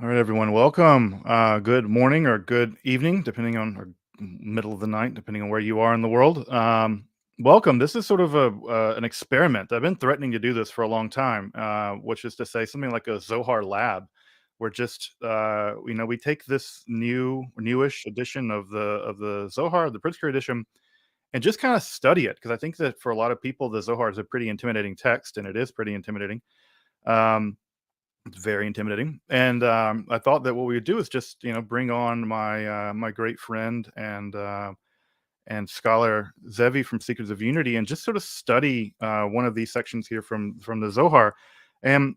All right, everyone, welcome. Good morning or good evening, depending on or middle of the night, depending on where you are in the world. Welcome. This is sort of an experiment. I've been threatening to do this for a long time, which is to say something like a Zohar lab, where just we take this newish edition of the Zohar, the Pritzker edition, and just kind of study it because I think that for a lot of people, the Zohar is a pretty intimidating text, and it is pretty intimidating. Um, it's very intimidating, and I thought that what we would do is just bring on my great friend and scholar Zevi from Secrets of Unity, and just sort of study one of these sections here from the Zohar. And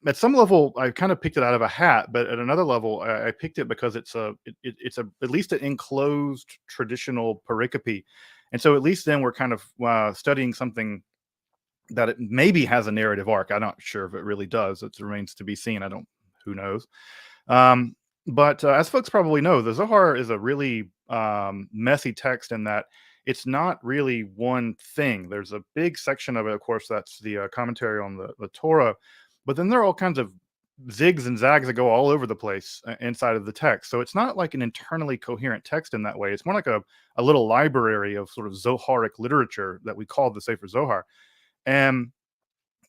at some level, I kind of picked it out of a hat, but at another level, I picked it because it's a at least an enclosed traditional pericope, and so at least then we're kind of studying something that it maybe has a narrative arc. I'm not sure if it really does. It remains to be seen. I don't. Who knows? Um, but as folks probably know, the Zohar is a really messy text in that it's not really one thing. There's a big section of it, of course, that's the commentary on the Torah, but then there are all kinds of zigs and zags that go all over the place inside of the text. So it's not like an internally coherent text in that way. It's more like a little library of sort of Zoharic literature that we call the Sefer Zohar. And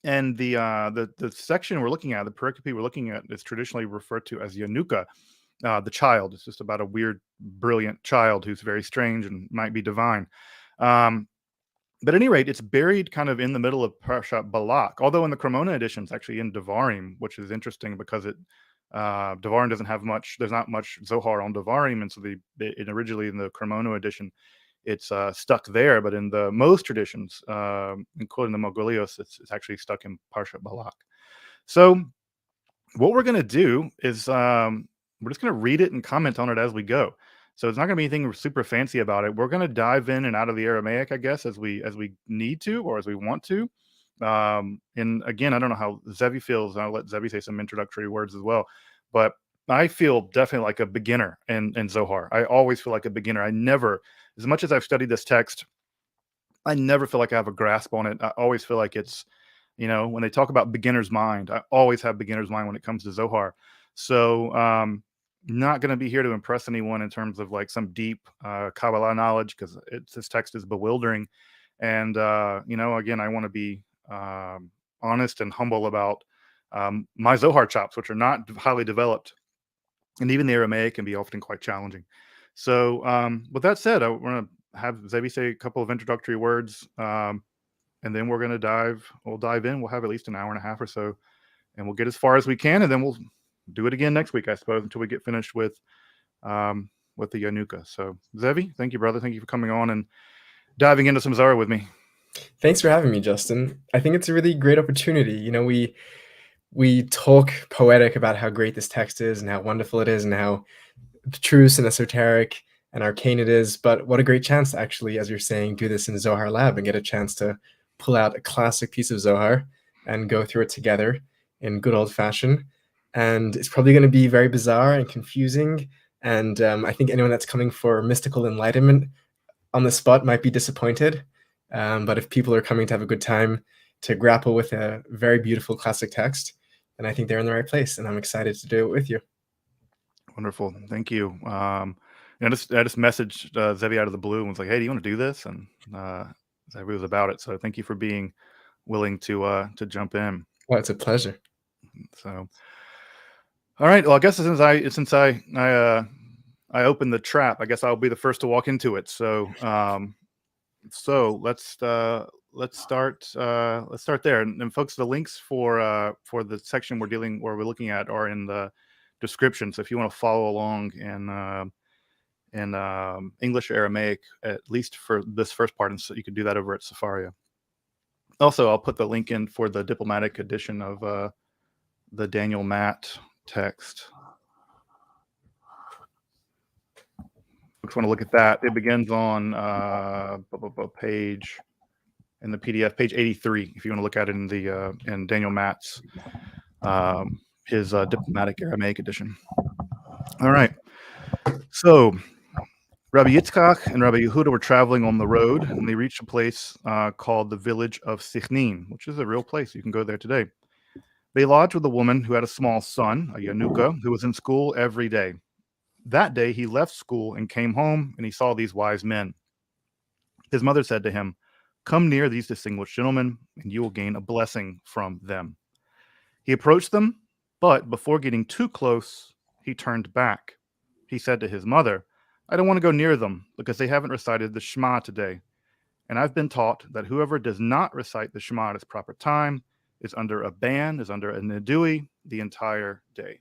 the section we're looking at, the pericope we're looking at, is traditionally referred to as Yanuka, the child. It's just about a weird, brilliant child who's very strange and might be divine. Um, but at any rate, it's buried kind of in the middle of Parshat Balak. Although in the Cremona edition, it's actually in Devarim, which is interesting because Devarim doesn't have much. There's not much Zohar on Devarim, and so originally in the Cremona edition, it's stuck there. But in the most traditions, including the Mogolios, it's actually stuck in Parshat Balak. So what we're going to do is we're just going to read it and comment on it as we go. So it's not going to be anything super fancy about it. We're going to dive in and out of the Aramaic, I guess, as we need to or as we want to. And again, I don't know how Zevi feels. I'll let Zevi say some introductory words as well. But I feel definitely like a beginner in Zohar. I always feel like a beginner. I never, as much as I've studied this text, I never feel like I have a grasp on it. I always feel like it's, when they talk about beginner's mind, I always have beginner's mind when it comes to Zohar. So, not going to be here to impress anyone in terms of like some deep Kabbalah knowledge because this text is bewildering. And, again, I want to be honest and humble about my Zohar chops, which are not highly developed. And even the Aramaic can be often quite challenging. So, with that said, I want to have Zevi say a couple of introductory words, and then we'll dive in. We'll have at least an hour and a half or so, and we'll get as far as we can, and then we'll do it again next week, I suppose, until we get finished with the Yanuka. So, Zevi, thank you, brother. Thank you for coming on and diving into some Zohar with me. Thanks for having me, Justin. I think it's a really great opportunity. We talk poetic about how great this text is and how wonderful it is and how abstruse and esoteric and arcane it is. But what a great chance to actually, as you're saying, do this in Zohar Lab and get a chance to pull out a classic piece of Zohar and go through it together in good old fashion. And it's probably going to be very bizarre and confusing. And I think anyone that's coming for mystical enlightenment on the spot might be disappointed. But if people are coming to have a good time to grapple with a very beautiful classic text, then I think they're in the right place, and I'm excited to do it with you. Wonderful, thank you. I just messaged Zevi out of the blue and was like, "Hey, do you want to do this?" And Zevi was about it. So thank you for being willing to jump in. Well, it's a pleasure. So, all right. Well, I guess I opened the trap, I guess I'll be the first to walk into it. So, let's start. Let's start there. And folks, the links for the section we're looking at are in the description. So if you want to follow along in English or Aramaic, at least for this first part, and so you can do that over at Sefaria. Also, I'll put the link in for the diplomatic edition of the Daniel Matt text. Folks want to look at that. It begins on page in the PDF, page 83. If you want to look at it in Daniel Matt's his diplomatic Aramaic edition. All right. So Rabbi Yitzchak and Rabbi Yehuda were traveling on the road, and they reached a place called the village of Sichnin, which is a real place. You can go there today. They lodged with a woman who had a small son, a Yanuka, who was in school every day. That day he left school and came home, and he saw these wise men. His mother said to him, "Come near these distinguished gentlemen, and you will gain a blessing from them." He approached them, but before getting too close, he turned back. He said to his mother, "I don't want to go near them because they haven't recited the Shema today. And I've been taught that whoever does not recite the Shema at its proper time is under a ban, is under a nidui the entire day."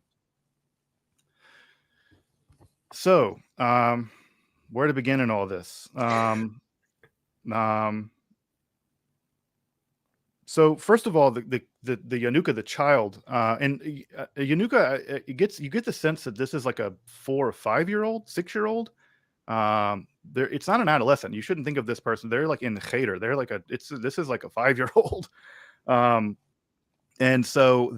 So, where to begin in all this? So first of all, the Yanuka, the child, and Yanuka, you get the sense that this is like a 4 or 5 year old, 6 year old. It's not an adolescent. You shouldn't think of this person. They're like in cheder. They're like this is like a 5 year old. And so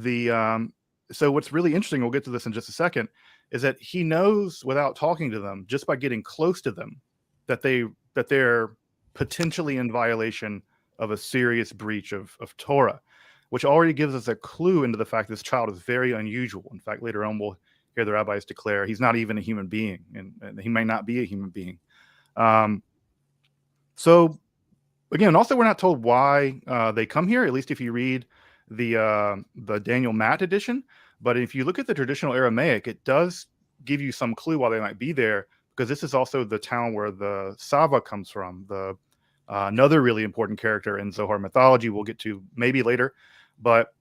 so what's really interesting, we'll get to this in just a second, is that he knows without talking to them, just by getting close to them, that they're potentially in violation of a serious breach of Torah, which already gives us a clue into the fact this child is very unusual. In fact, later on, we'll hear the rabbis declare he's not even a human being, and he may not be a human being. So, again, also we're not told why they come here, at least if you read the Daniel Matt edition. But if you look at the traditional Aramaic, it does give you some clue why they might be there, because this is also the town where the Sava comes from, another really important character in Zohar mythology we'll get to maybe later. But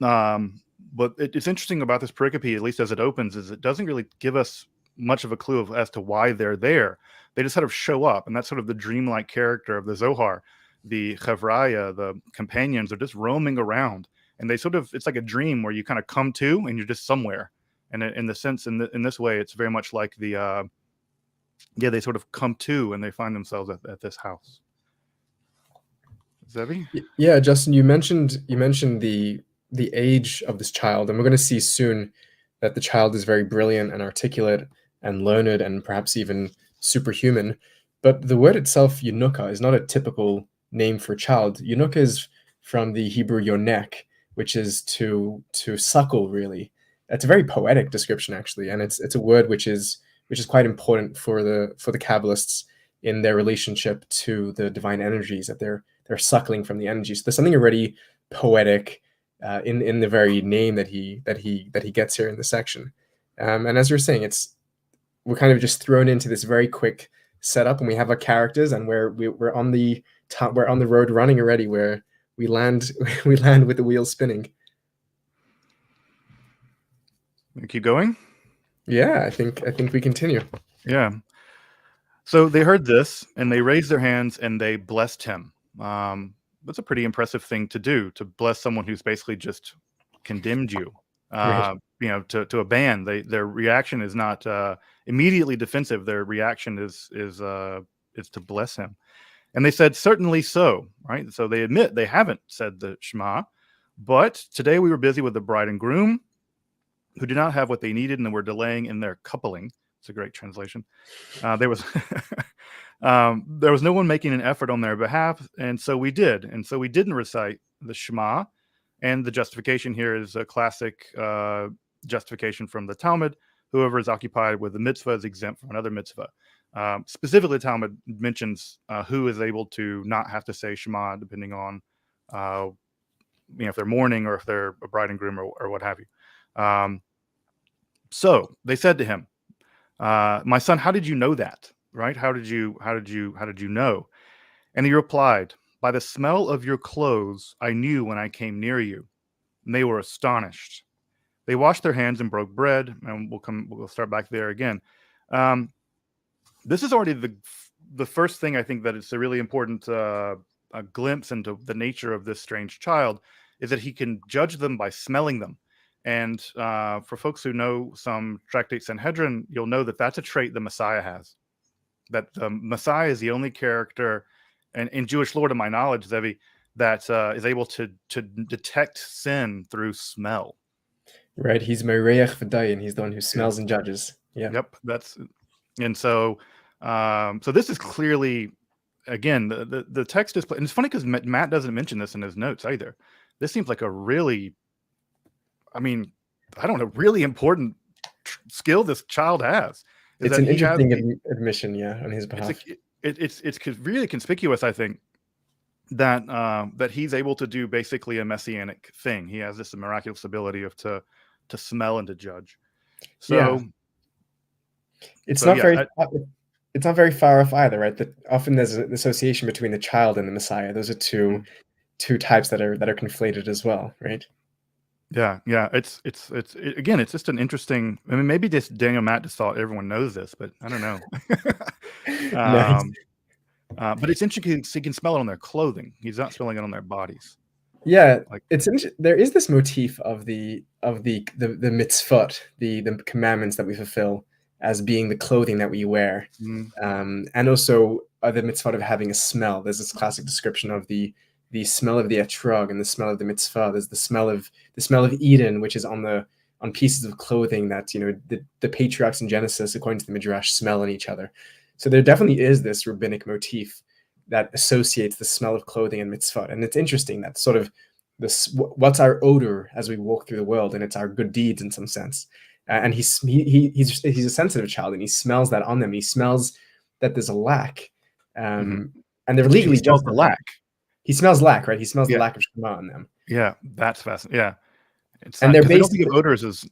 it's interesting about this pericope, at least as it opens, is it doesn't really give us much of a clue as to why they're there. They just sort of show up, and that's sort of the dreamlike character of the Zohar. The Chavraya, the companions, are just roaming around, and it's like a dream where you kind of come to and you're just somewhere. And in the sense, in this way, it's very much like they sort of come to and they find themselves at this house. Zevi? Yeah, Justin, you mentioned the age of this child, and we're going to see soon that the child is very brilliant and articulate and learned and perhaps even superhuman. But the word itself, Yanuka, is not a typical name for a child. Yanuka is from the Hebrew yonek, which is to suckle, really. It's a very poetic description, actually, and it's a word which is quite important for the Kabbalists in their relationship to the divine energies, that they're suckling from the energy. So there's something already poetic in the very name that he gets here in the section. And as you're saying, we're kind of just thrown into this very quick setup, and we have our characters, and we're on the road running already, where we land with the wheels spinning. Keep going. Yeah, I think we continue. Yeah. So they heard this, and they raised their hands and they blessed him. That's a pretty impressive thing to do, to bless someone who's basically just condemned you. Right. To a ban. Their reaction is not immediately defensive. Their reaction is to bless him. And they said, "Certainly so." Right. So they admit they haven't said the Shema, but today we were busy with the bride and groom, who did not have what they needed and were delaying in their coupling. It's a great translation. There was no one making an effort on their behalf, and so we did. And so we didn't recite the Shema. And the justification here is a classic justification from the Talmud. Whoever is occupied with the mitzvah is exempt from another mitzvah. Specifically, the Talmud mentions who is able to not have to say Shema, depending on if they're mourning or if they're a bride and groom or what have you. So they said to him, "My son, how did you know that?" Right? How did you know? And he replied, "By the smell of your clothes, I knew when I came near you." And they were astonished. They washed their hands and broke bread, and we'll start back there again. This is already the first thing I think that it's a really important a glimpse into the nature of this strange child, is that he can judge them by smelling them. And for folks who know some Tractate Sanhedrin, you'll know that that's a trait the Messiah has. That the Messiah is the only character, and in Jewish lore, to my knowledge, Zevi, that is able to detect sin through smell. Right. He's Mereach V'dayin. He's the one who smells and judges. Yeah. Yep. And so this is clearly, again, the text is, and it's funny because Matt doesn't mention this in his notes either. This seems like a really I mean, I don't know, really important skill this child has. Is It's that an he has interesting admission, yeah, on his it's a, behalf. it's really conspicuous, I think, that that he's able to do basically a messianic thing. He has this miraculous ability of to smell and to judge. Yeah, So it's so not yeah, very it's not very far off either, right? That often there's an association between the child and the Messiah. Those are two types that are conflated as well, right? yeah. Again, it's just an interesting. I mean, maybe this Daniel Matt just thought everyone knows this, but I don't know. Nice. But it's interesting because he can smell it on their clothing. He's not smelling it on their bodies. Yeah, Like, there is this motif of the mitzvot, the commandments that we fulfill as being the clothing that we wear, and also the mitzvot of having a smell. There's this classic description of the smell of the etrog and the smell of the mitzvah. There's the smell of Eden, which is on pieces of clothing that the patriarchs in Genesis, according to the Midrash, smell on each other. So there definitely is this rabbinic motif that associates the smell of clothing and mitzvah. And it's interesting that sort of what's our odor as we walk through the world, and it's our good deeds in some sense. And he's a sensitive child, and he smells that on them. He smells that there's a lack, and they're legally just the lack. He smells lack, right? He smells the Yeah. lack of Shema on them. Yeah, that's fascinating. Yeah, it's And not, they're 'cause basically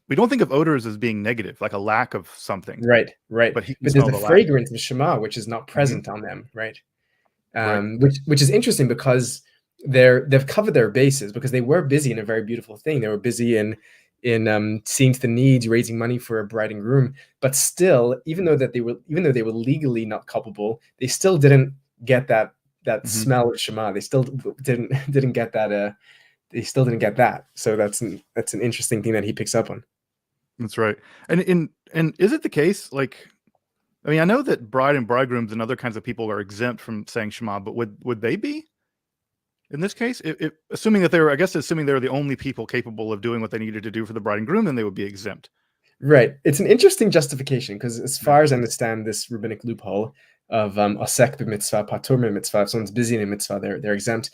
we don't think of odors as being negative, like a lack of something. right. But he can But smell there's the the lack. fragrance of Shema, which is not present on them, right? Which is interesting because they've covered their bases, because they were busy in a very beautiful thing. They were busy in seeing to the needs, raising money for a bride and groom. But still, even though they were legally not culpable, they still didn't get that smell of Shema. They still didn't get that. They still didn't get that. So that's an interesting thing that he picks up on. That's right. And is it the case, like, I mean, I know that bride and bridegrooms and other kinds of people are exempt from saying Shema, but would they be in this case? Assuming that assuming they were the only people capable of doing what they needed to do for the bride and groom, then they would be exempt. Right. It's an interesting justification, because as far as I understand this rabbinic loophole of osek b'mitzvah, patur mitzvah, if someone's busy in a mitzvah, they're exempt.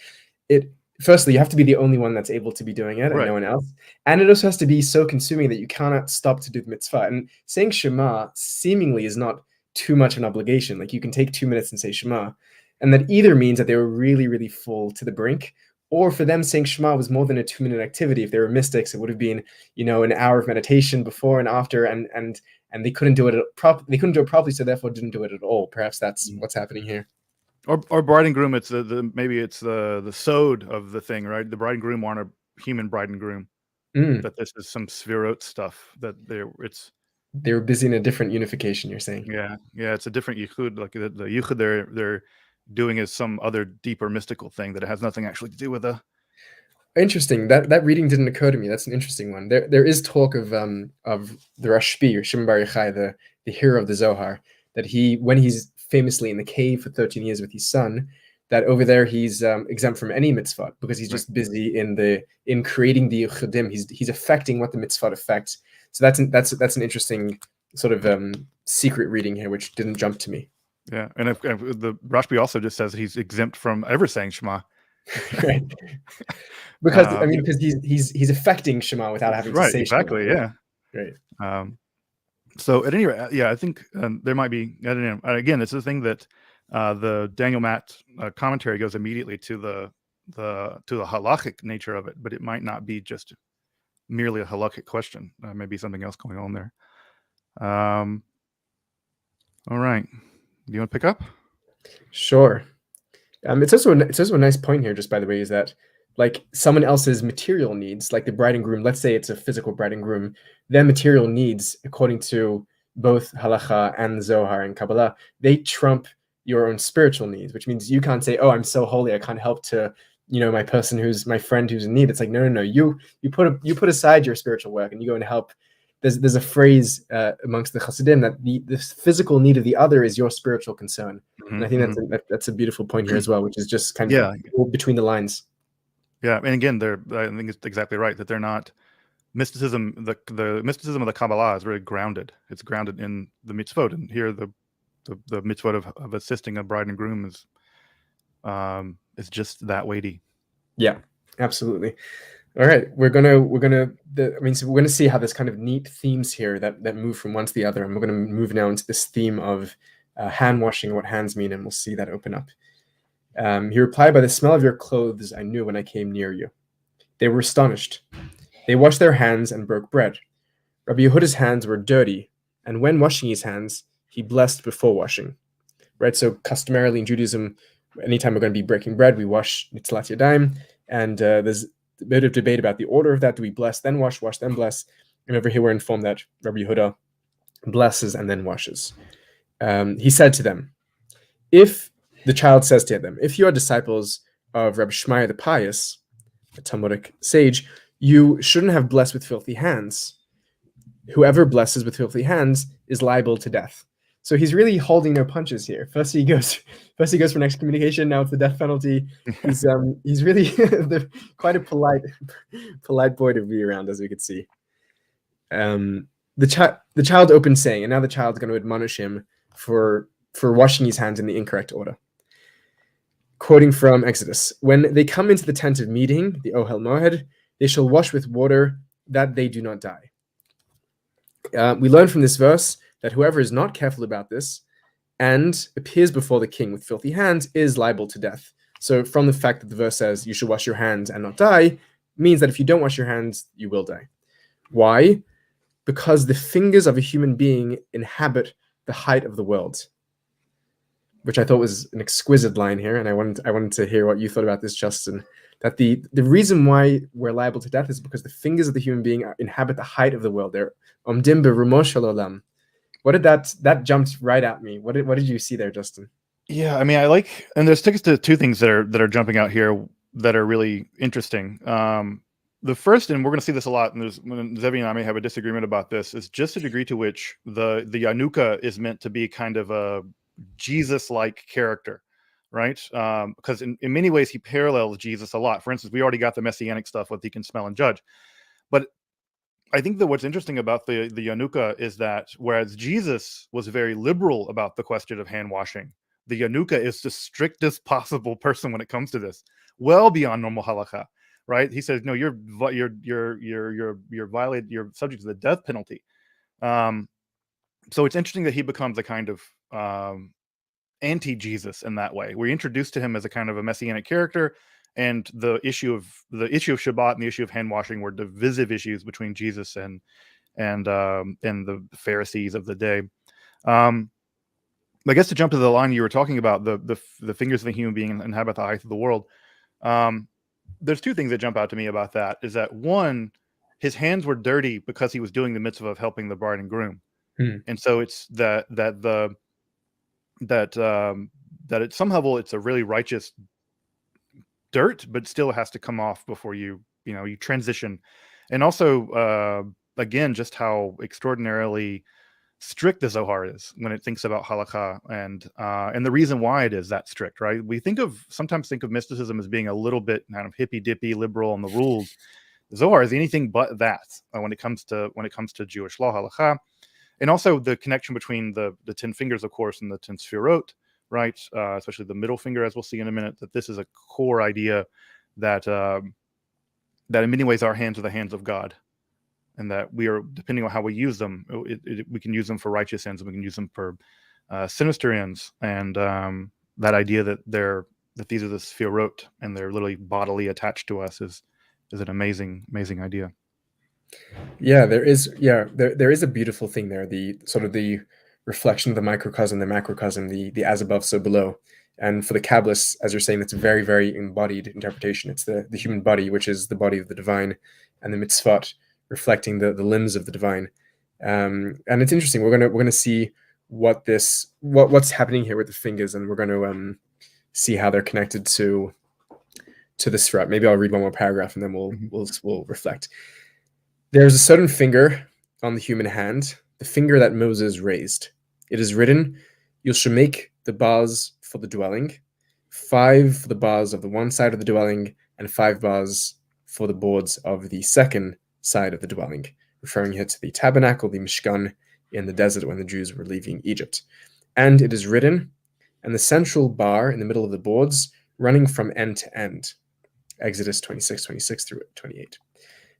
Firstly, you have to be the only one that's able to be doing it, and no one else. And it also has to be so consuming that you cannot stop to do the mitzvah. And saying Shema seemingly is not too much of an obligation. Like, you can take 2 minutes and say Shema, and that either means that they were really, really full to the brink, or for them, saying Shema was more than a 2-minute activity. If they were mystics, it would have been, an hour of meditation before and after, and they couldn't do it properly, so therefore didn't do it at all. Perhaps that's what's happening here. Or bride and groom, it's maybe it's the sod of the thing, right? The bride and groom aren't a human bride and groom. That this is some Sfirot stuff that they were busy in a different unification, you're saying? Yeah, it's a different yichud. Like the yichud they're doing is some other deeper mystical thing that it has nothing actually to do with the. Interesting. That reading didn't occur to me. That's an interesting one. There is talk of the Rashbi, or Shimon Bar Yochai, the hero of the Zohar, that when he's famously in the cave for 13 years with his son, that over there he's exempt from any mitzvah, because he's just busy in creating the yuchadim. He's affecting what the mitzvah affects. So that's an interesting sort of secret reading here, which didn't jump to me. Yeah, and if the Rashbi also just says he's exempt from ever saying Shema. Right. Because because he's affecting Shema without having to say exactly, Shema. Yeah. Right. So at any rate, yeah, I think there might be. I don't know. Again, it's the thing that the Daniel Matt commentary goes immediately to the halachic nature of it, but it might not be just merely a halachic question. Maybe something else going on there. All right. Do you want to pick up? Sure. It's also a nice point here, just by the way, is that, like, someone else's material needs, like the bride and groom, let's say it's a physical bride and groom, their material needs, according to both halacha and Zohar and Kabbalah, they trump your own spiritual needs, which means you can't say, oh, I'm so holy, I can't help to, my friend who's in need. It's like, no. You put aside your spiritual work and you go and help. There's a phrase amongst the Hasidim that the physical need of the other is your spiritual concern. And I think that's a beautiful point here as well, which is just kind of between the lines. Yeah, and again, I think it's exactly right that they're not mysticism. The mysticism of the Kabbalah is really grounded. It's grounded in the mitzvot, and here the mitzvot of assisting a bride and groom is just that weighty. Yeah, absolutely. All right, so we're gonna see how this kind of neat themes here that move from one to the other, and we're gonna move now into this theme of hand washing and what hands mean, and we'll see that open up. He replied, "By the smell of your clothes, I knew when I came near you." They were astonished. They washed their hands and broke bread. Rabbi Yehuda's hands were dirty, and when washing his hands, he blessed before washing. Right. So customarily in Judaism, anytime we're going to be breaking bread, we wash nitzilat yadayim, and there's a bit of debate about the order of that. Do we bless, then wash, wash, then bless? And over here, we're informed that Rabbi Yehuda blesses and then washes. He said to them, if the child says to them, if you are disciples of Rabbi Shmaya the Pious, a Talmudic sage, you shouldn't have blessed with filthy hands. Whoever blesses with filthy hands is liable to death. So he's really holding no punches here. First he goes for excommunication. Now it's the death penalty. He's really quite a polite boy to be around, as we could see. The child opened saying, and now the child's going to admonish him for washing his hands in the incorrect order. Quoting from Exodus, when they come into the tent of meeting, the Ohel Moed, they shall wash with water that they do not die. We learn from this verse that whoever is not careful about this and appears before the king with filthy hands is liable to death. So from the fact that the verse says you should wash your hands and not die, means that if you don't wash your hands, you will die. Why? Because the fingers of a human being inhabit the height of the world, which I thought was an exquisite line here, and I wanted to hear what you thought about this, Justin. That the reason why we're liable to death is because the fingers of the human being inhabit the height of the world. They're omdim berumo shel olam. What did that jumped right at me? What did you see there, Justin? Yeah, I mean, and there's tickets to two things that are jumping out here that are really interesting. The first, and we're going to see this a lot, and Zevi and I may have a disagreement about this, is just the degree to which the Yanuka is meant to be kind of a Jesus-like character, right? Because in many ways he parallels Jesus a lot. For instance, we already got the messianic stuff with he can smell and judge, but I think that what's interesting about the Yanuka is that whereas Jesus was very liberal about the question of hand washing, the Yanuka is the strictest possible person when it comes to this, well beyond normal halakha, right? He says, no, you're violated, you're subject to the death penalty. So it's interesting that he becomes a kind of anti-Jesus in that way. We're introduced to him as a kind of a messianic character, and the issue of Shabbat and the issue of hand washing were divisive issues between Jesus and the Pharisees of the day. I guess to jump to the line you were talking about, the fingers of the human being inhabit the height of the world. There's two things that jump out to me about that. Is that one, his hands were dirty because he was doing the mitzvah of helping the bride and groom, and so it's that at some level it's a really righteous dirt, but still has to come off before you transition. And also again, just how extraordinarily strict the Zohar is when it thinks about halakha, and the reason why it is that strict, right? We sometimes think of mysticism as being a little bit kind of hippy dippy liberal on the rules. The Zohar is anything but that when it comes to Jewish law, halakha. And also the connection between the 10 fingers, of course, and the 10 sefirot, right? Especially the middle finger, as we'll see in a minute, that this is a core idea that in many ways our hands are the hands of God, and that we are, depending on how we use them, we can use them for righteous ends, and we can use them for sinister ends. And that idea that these are the sefirot and they're literally bodily attached to us is an amazing idea. Yeah, there is a beautiful thing there, the sort of the reflection of the microcosm, the macrocosm, the as above, so below. And for the Kabbalists, as you're saying, it's a very, very embodied interpretation. It's the human body, which is the body of the divine, and the mitzvot, reflecting the limbs of the divine. And it's interesting. We're gonna see what's happening here with the fingers, and we're going to see how they're connected to this threat. Maybe I'll read one more paragraph, and then we'll reflect. There's a certain finger on the human hand, the finger that Moses raised. It is written, you shall make the bars for the dwelling, 5 for the bars of the one side of the dwelling, and 5 bars for the boards of the second side of the dwelling, referring here to the tabernacle, the Mishkan, in the desert when the Jews were leaving Egypt. And it is written, and the central bar in the middle of the boards, running from end to end. Exodus 26 through 28.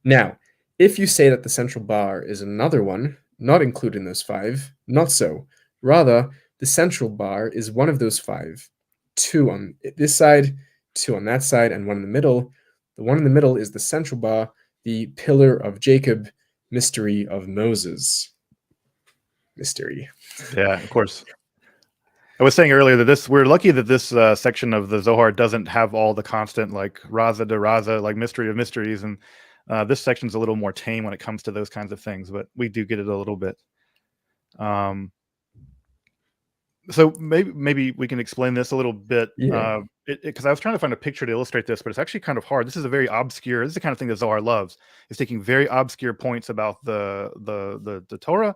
Now, if you say that the central bar is another one, not included in those five, not so. Rather, the central bar is one of those five. Two on this side, two on that side, and one in the middle. The one in the middle is the central bar, the pillar of Jacob, mystery of Moses. Mystery. Yeah, of course. I was saying earlier that we're lucky that this section of the Zohar doesn't have all the constant like Raza de Raza, like mystery of mysteries, and this section's a little more tame when it comes to those kinds of things, but we do get it a little bit. So maybe we can explain this a little bit, Yeah. because I was trying to find a picture to illustrate this, but it's actually kind of hard. This is the kind of thing that Zohar loves, is taking very obscure points about the Torah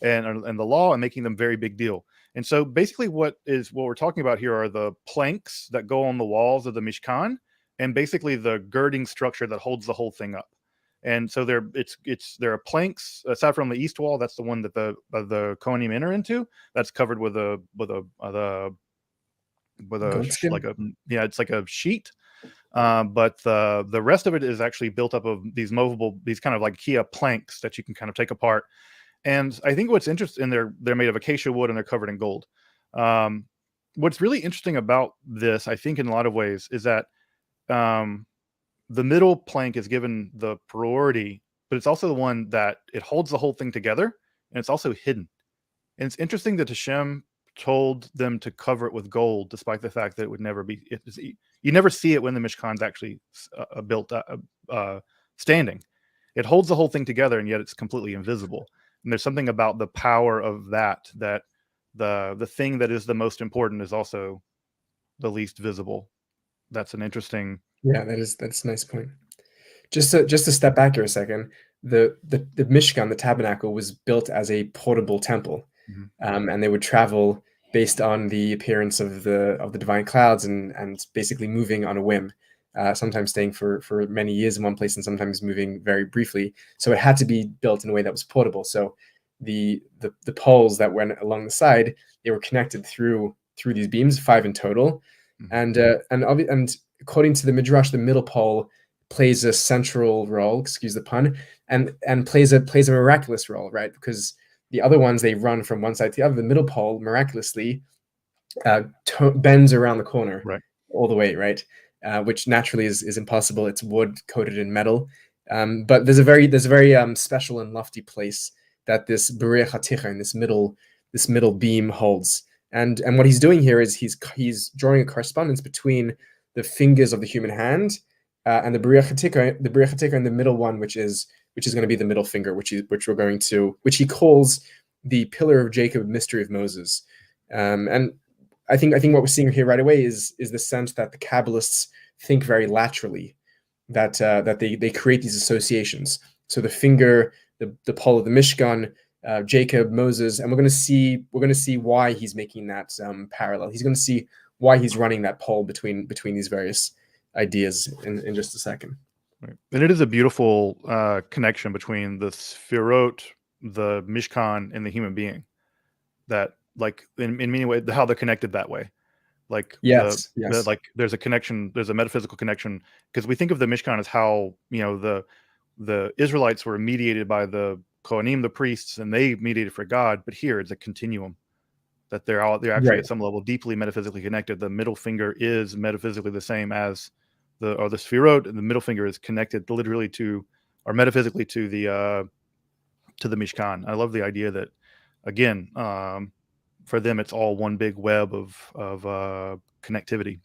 and the law and making them very big deal. And so basically what we're talking about here are the planks that go on the walls of the Mishkan, and basically the girding structure that holds the whole thing up. And so there are planks aside from the east wall. That's the one that the Kohanim enter into. That's covered with a it's like a sheet. But the rest of it is actually built up of these kind of like IKEA planks that you can kind of take apart. And I think what's interesting, they're made of acacia wood and they're covered in gold. What's really interesting about this, I think, in a lot of ways, is that the middle plank is given the priority, but it's also the one that it holds the whole thing together, and it's also hidden. And it's interesting that Hashem told them to cover it with gold, despite the fact that it would never be. You never see it when the Mishkan's actually built standing. It holds the whole thing together, and yet it's completely invisible. And there's something about the power of that the thing that is the most important is also the least visible. That's an interesting. Yeah, that's a nice point. Just to step back here a second, the Mishkan, the tabernacle, was built as a portable temple, and they would travel based on the appearance of the divine clouds and basically moving on a whim, sometimes staying for many years in one place and sometimes moving very briefly. So it had to be built in a way that was portable. So the poles that went along the side, they were connected through these beams, 5 in total, and according to the Midrash, the middle pole plays a central role, excuse the pun, and plays a miraculous role, right? Because the other ones, they run from one side to the other. The middle pole miraculously bends around the corner, right, all the way, right? Which naturally is impossible. It's wood coated in metal, but there's a very special and lofty place that this Bereach HaTichon, this middle beam holds. And what he's doing here is he's drawing a correspondence between the fingers of the human hand and the Bereach HaTichon, the middle one, which is going to be the middle finger, which he calls the pillar of Jacob, mystery of Moses. And I think what we're seeing here right away is the sense that the Kabbalists think very laterally, that they create these associations. So the finger, the pole of the Mishkan, Jacob, Moses, and we're going to see why he's making that parallel. He's going to see why he's running that pole between these various ideas in just a second. Right. And it is a beautiful connection between the Sfirot, the Mishkan, and the human being. That, like, in many ways, how they're connected that way. Like, yes. Like there's a connection, there's a metaphysical connection, because we think of the Mishkan as how the Israelites were mediated by the Kohanim, the priests, and they mediated for God. But here it's a continuum, that they're actually right, at some level deeply metaphysically connected. The middle finger is metaphysically the same as the Sfirot, and the middle finger is connected literally metaphysically to the Mishkan. I love the idea that, again, for them it's all one big web of connectivity.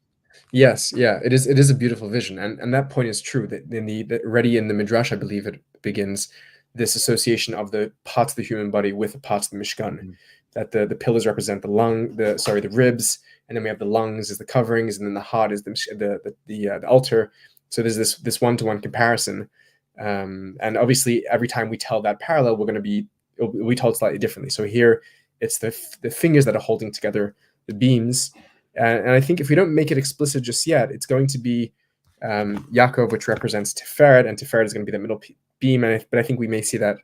Yes, yeah, it is a beautiful vision, and that point is true. That already in the Midrash, I believe it begins this association of the parts of the human body with the parts of the Mishkan. That the pillars represent the ribs, and then we have the lungs as the coverings, and then the heart is the altar. So there's this one-to-one comparison, and obviously every time we tell that parallel, we tell it slightly differently. So here it's the fingers that are holding together the beams, and I think if we don't make it explicit just yet, it's going to be Yaakov, which represents Tiferet, and Tiferet is going to be the middle beam. But I think we may see that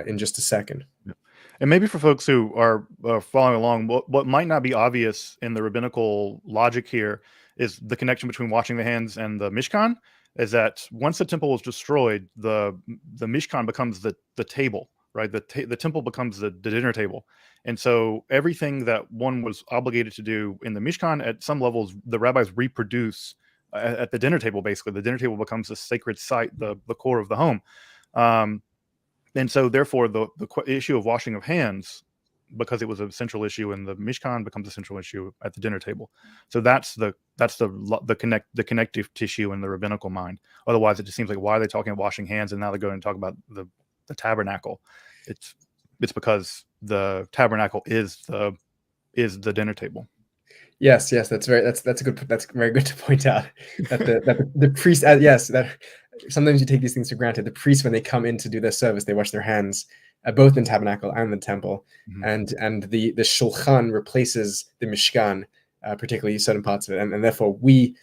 in just a second. Yeah. And maybe for folks who are following along, what might not be obvious in the rabbinical logic here is the connection between washing the hands and the Mishkan. is that once the temple was destroyed, the Mishkan becomes the table, right? The temple becomes the dinner table. And so everything that one was obligated to do in the Mishkan, at some levels, the rabbis reproduce at the dinner table. Basically, the dinner table becomes a sacred site, the core of the home. And so therefore the issue of washing of hands, because it was a central issue in the Mishkan, becomes a central issue at the dinner table. So that's the connective tissue in the rabbinical mind. Otherwise, it just seems like, why are they talking about washing hands and now they're going to talk about the tabernacle? It's because the tabernacle is the dinner table. Yes, that's very good to point out that the priest, yes, that sometimes you take these things for granted. The priests, when they come in to do their service, they wash their hands, both in tabernacle and the temple, and the shulchan replaces the mishkan, particularly certain parts of it, and therefore we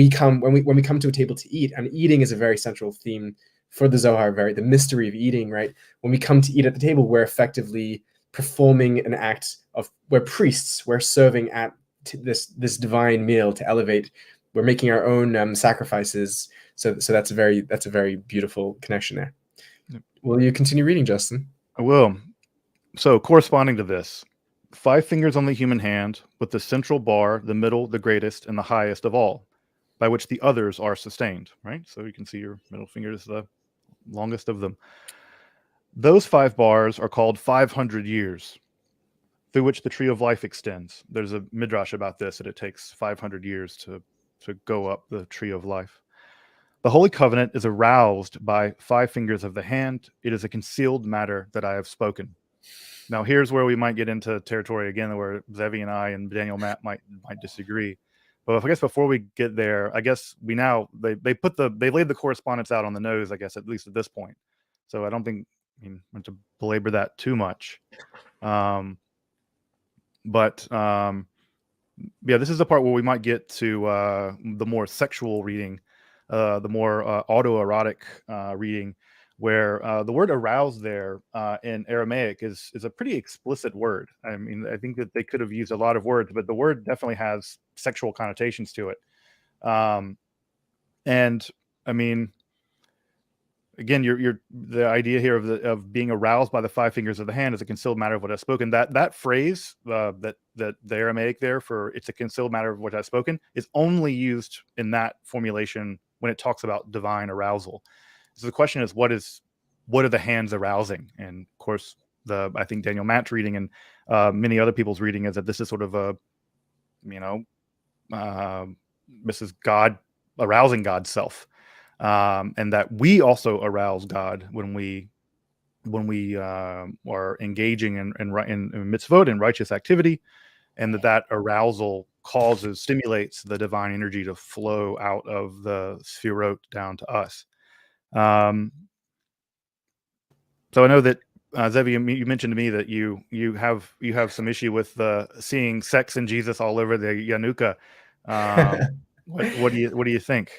come when we come to a table to eat, and eating is a very central theme for the Zohar, the mystery of eating, right? When we come to eat at the table, we're effectively performing an act of, we're serving at this divine meal to elevate. We're making our own sacrifices. So that's a very beautiful connection there. Yep. Will you continue reading, Justin? I will. So corresponding to this, 5 fingers on the human hand, with the central bar, the middle, the greatest, and the highest of all, by which the others are sustained, right? So you can see your middle finger is the longest of them. Those 5 bars are called 500 years, through which the tree of life extends. There's a midrash about this, that it takes 500 years to go up the tree of life. The Holy Covenant is aroused by 5 fingers of the hand. It is a concealed matter that I have spoken. Now, here's where we might get into territory again, where Zevi and I and Daniel Matt might disagree. But I guess before we get there, I guess they laid the correspondence out on the nose, I guess, at least at this point. So I don't think, I'm going to belabor that too much. Yeah, this is the part where we might get to the more sexual reading, the more autoerotic reading, where the word arouse there in Aramaic is a pretty explicit word. I mean, I think that they could have used a lot of words, but the word definitely has sexual connotations to it. And I mean, again, the idea here of being aroused by the 5 fingers of the hand is a concealed matter of what I've spoken. That phrase, that the Aramaic there for "it's a concealed matter of what I've spoken" is only used in that formulation when it talks about divine arousal. So the question is, what are the hands arousing? And of course, I think Daniel Matt's reading and many other people's reading is that this is sort of this is God arousing God's self. And that we also arouse God when we are engaging in mitzvot and righteous activity, and that arousal stimulates the divine energy to flow out of the sefirot down to us. So I know that Zevi, you mentioned to me that you have some issue with seeing sex and Jesus all over the Yanuka. What do you think?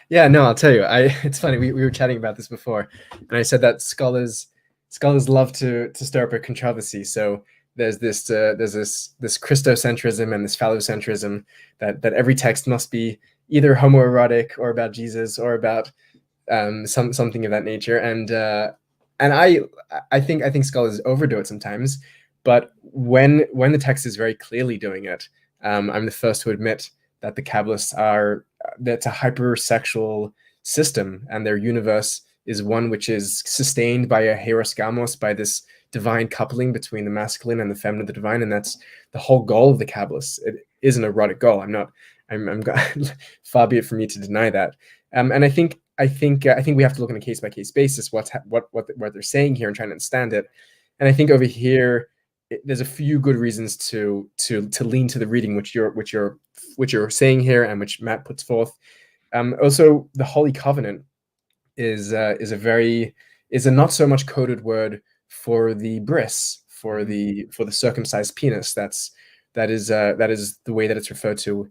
Yeah, no, I'll tell you. It's funny. We were chatting about this before, and I said that scholars love to stir up a controversy. So there's this Christocentrism and this phallocentrism that every text must be either homoerotic or about Jesus or about something of that nature. And I think scholars overdo it sometimes. But when the text is very clearly doing it, I'm the first to admit that the Kabbalists that's a hypersexual system, and their universe is one which is sustained by a heros gamos, by this divine coupling between the masculine and the feminine, the divine, and that's the whole goal of the Kabbalists. It is an erotic goal. I'm far be it for me to deny that. And I think we have to look on a case by case basis what they're saying here and trying to understand it. And I think over here, there's a few good reasons to lean to the reading which you're saying here and which Matt puts forth. Also, the Holy Covenant is a not so much coded word for the bris, for the circumcised penis. That is the way that it's referred to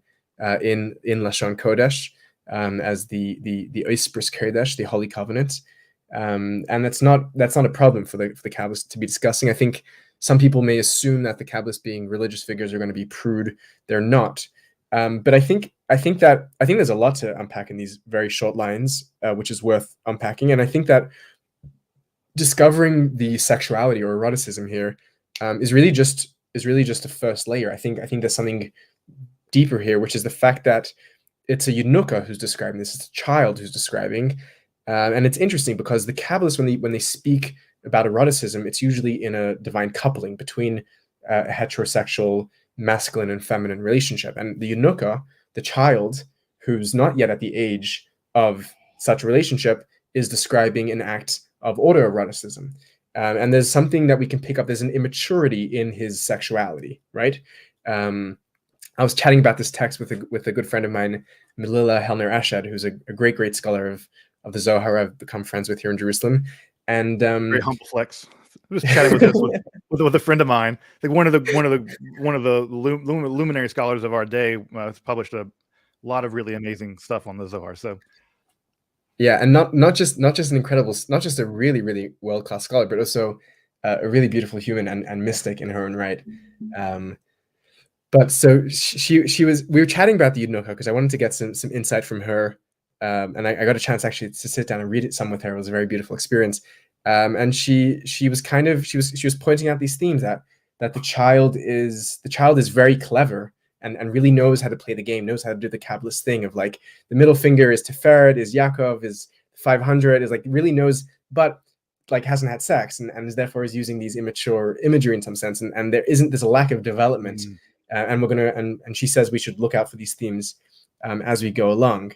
in Lashon Kodesh as the Ois Bris Kodesh, the Holy Covenant. And that's not a problem for the Kabbalists to be discussing. I think some people may assume that the Kabbalists, being religious figures, are going to be prude. They're not. But I think there's a lot to unpack in these very short lines, which is worth unpacking. And I think that discovering the sexuality or eroticism here is really just a first layer. I think there's something deeper here, which is the fact that it's a Yunuka who's describing this. It's a child who's describing, and it's interesting because the Kabbalists, when they speak about eroticism, it's usually in a divine coupling between a heterosexual masculine and feminine relationship, and the Yunuka, the child who's not yet at the age of such a relationship, is describing an act of autoeroticism. And there's something that we can pick up. There's an immaturity in his sexuality, right? Um, I was chatting about this text with a good friend of mine, Melilla Helner Ashed, who's a great scholar of the Zohar. I've become friends with here in Jerusalem, and Very humble flex. I was chatting with this with a friend of mine. I think one of the luminary scholars of our day has published a lot of really amazing stuff on the Zohar. So yeah, and not just an incredible, not just a really world class scholar, but also a really beautiful human and mystic in her own right. But so she was, we were chatting about the Yunuka because I wanted to get some insight from her, and I got a chance actually to sit down and read it some with her. It was a very beautiful experience, and she was kind of she was pointing out these themes that the child is very clever and really knows how to play the game, knows how to do the Kabbalist thing of like the middle finger is Tiferet, is Yaakov, is 500, is like really knows, but like hasn't had sex and therefore is using these immature imagery in some sense, and there's a lack of development. And we're gonna and she says we should look out for these themes as we go along.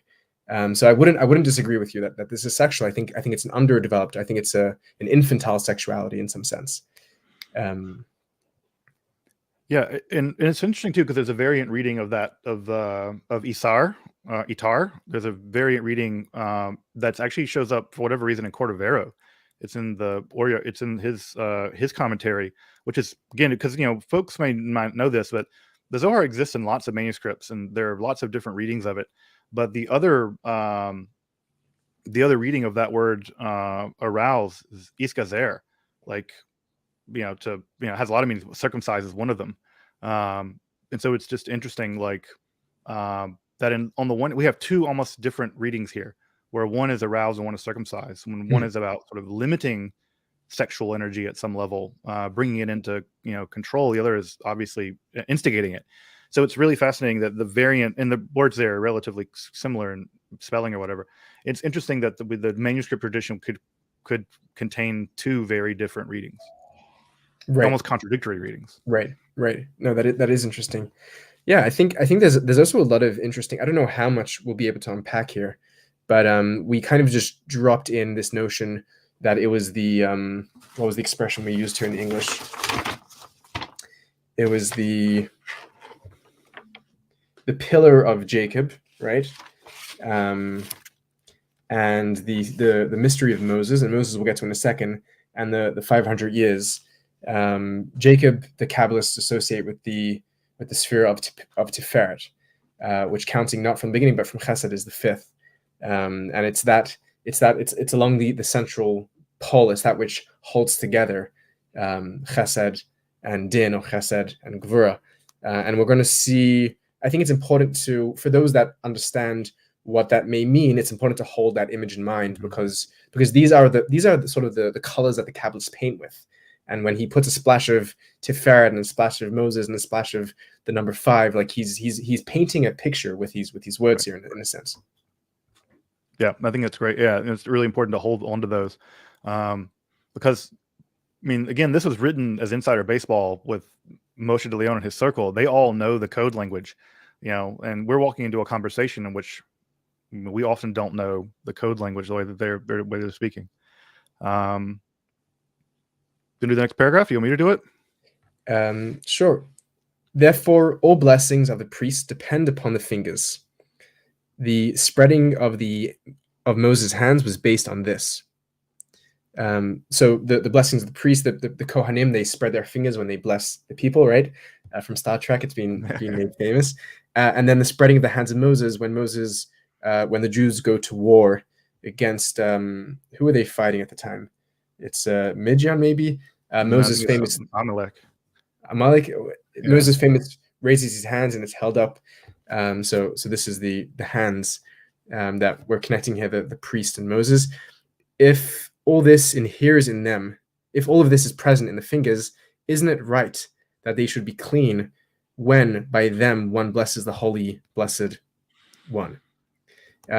So I wouldn't disagree with you that this is sexual. I think it's an underdeveloped. I think it's an infantile sexuality in some sense. yeah, and it's interesting too because there's a variant reading of that of Isar, Itar. There's a variant reading that actually shows up for whatever reason in Cordovero. It's in the Oreo. It's in his commentary, which is again because folks may not know this, but the Zohar exists in lots of manuscripts, and there are lots of different readings of it. But the other reading of that word arouse is iskazer, like has a lot of meanings. Circumcise is one of them, and so it's just interesting, like that. On the one, we have two almost different readings here, where one is aroused and one is circumcised. When one is about sort of limiting sexual energy at some level, bringing it into control. The other is obviously instigating it. So it's really fascinating that the variant and the words there are relatively similar in spelling or whatever. It's interesting that the manuscript tradition could contain two very different readings, Right. almost contradictory readings. Right. No, that is interesting. Yeah, I think there's also a lot of interesting. I don't know how much we'll be able to unpack here, but we kind of just dropped in this notion that it was the what was the expression we used here in English? It was the pillar of Jacob, right? And the mystery of Moses, and Moses we'll get to in a second, and the 500 years. Jacob, the Kabbalists associate with the sphere of Tiferet, which counting not from the beginning but from Chesed is the fifth, and it's along the central pole. It's that which holds together Chesed and Din, or Chesed and Gvura, and we're going to see. I think it's important for those that understand what that may mean. It's important to hold that image in mind because these are the sort of the colors that the Kabbalists paint with. And when he puts a splash of Tiferet and a splash of Moses and a splash of the number 5, like he's painting a picture with these words here in a sense. Yeah, I think that's great. Yeah, and it's really important to hold on to those because, I mean, again, this was written as insider baseball with Moshe de Leon and his circle. They all know the code language, and we're walking into a conversation in which we often don't know the code language the way that they're speaking. Gonna do the next paragraph? You want me to do it? Sure. Therefore, all blessings of the priest depend upon the fingers. The spreading of Moses' hands was based on this. So the blessings of the priest, the Kohanim, they spread their fingers when they bless the people, right? From Star Trek, it's being made famous. And then the spreading of the hands of Moses, when the Jews go to war against who are they fighting at the time? It's Midian, maybe. Moses famous Amalek. Moses famous raises his hands and it's held up So this is the hands that we're connecting here, the priest and Moses. If all this inheres in them, if all of this is present in the fingers, isn't it right that they should be clean when by them one blesses the holy, blessed one?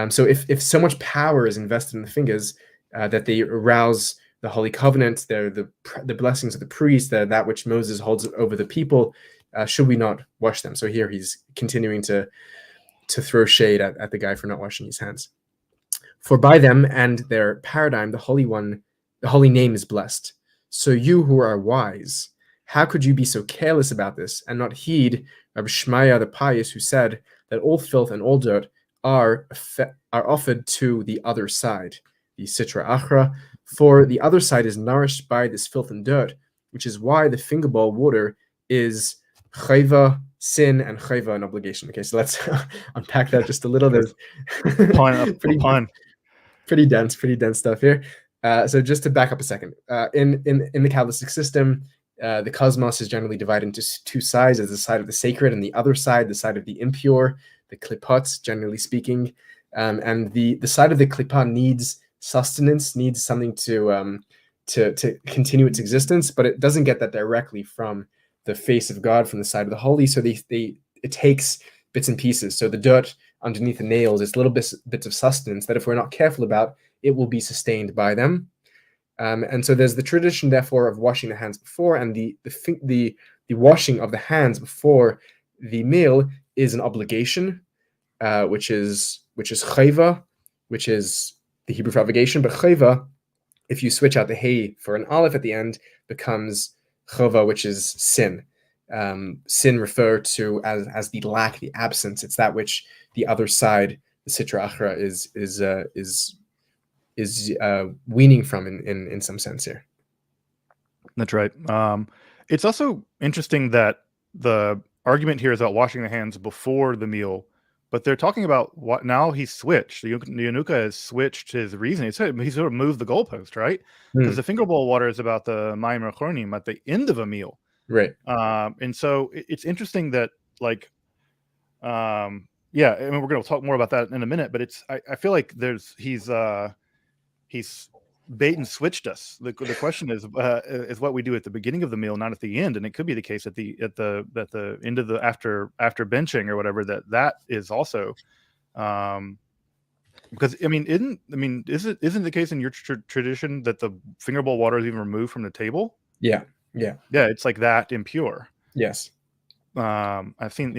So if so much power is invested in the fingers that they arouse the holy covenant, they're the blessings of the priest, they're that which Moses holds over the people, should we not wash them? So here he's continuing to throw shade at the guy for not washing his hands. For by them and their paradigm, the holy name is blessed. So you who are wise, how could you be so careless about this and not heed Rabbi Shmaya the pious, who said that all filth and all dirt are offered to the other side, the Sitra Achra, for the other side is nourished by this filth and dirt, which is why the fingerbowl water is chayva, sin, and chayva, an obligation. Okay, so let's unpack that just a little. There's pretty dense stuff here. So just to back up a second, in the Kabbalistic system, the cosmos is generally divided into two sides: as the side of the sacred, and the other side, the side of the impure, the klipot, generally speaking. And the side of the klipa needs sustenance, needs something to continue its existence, but it doesn't get that directly from the face of God, from the side of the holy. So it takes bits and pieces. So the dirt underneath the nails is little bits of sustenance that if we're not careful about, it will be sustained by them. And so there's the tradition, therefore, of washing the hands before, and the washing of the hands before the meal is an obligation, which is chayva, which is the Hebrew for obligation. But chayva, if you switch out the hey for an aleph at the end, becomes chova, which is sin. Sin referred to as the lack, the absence. It's that which the other side, the Sitra Achra, is weaning from in some sense here. That's right. It's also interesting that the argument here is about washing the hands before the meal, but they're talking about what now he's switched. The Yanuka has switched his reasoning. He sort of moved the goalpost, right? Because the finger bowl water is about the Mayim Achronim at the end of a meal. Right. And so it's interesting that, like, yeah, I mean, we're going to talk more about that in a minute, but I feel like he's bait and switched us. The question is what we do at the beginning of the meal, not at the end. And it could be the case at the end of the after benching or whatever, that is also, because isn't the case in your tradition that the finger bowl water is even removed from the table? Yeah. It's like that impure. Yes. I've seen,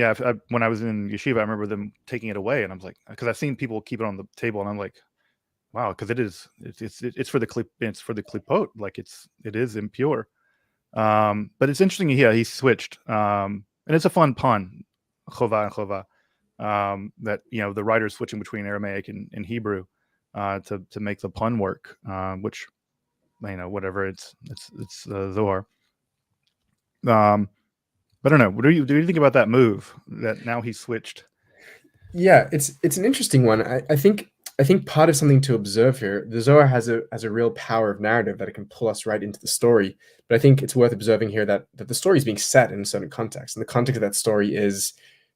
when I was in yeshiva, I remember them taking it away, and I was like, because I've seen people keep it on the table, and I'm like, wow, because it's for the klipot, like it is impure. But it's interesting. Yeah, he switched, and it's a fun pun, chova and chova, that the writer's switching between Aramaic and Hebrew to make the pun work, which whatever, it's Zohar. But I don't know. What do you think about that move that now he switched? Yeah, it's an interesting one. I think part of something to observe here, the Zohar has a real power of narrative that it can pull us right into the story. But I think it's worth observing here that the story is being set in a certain context. And the context of that story is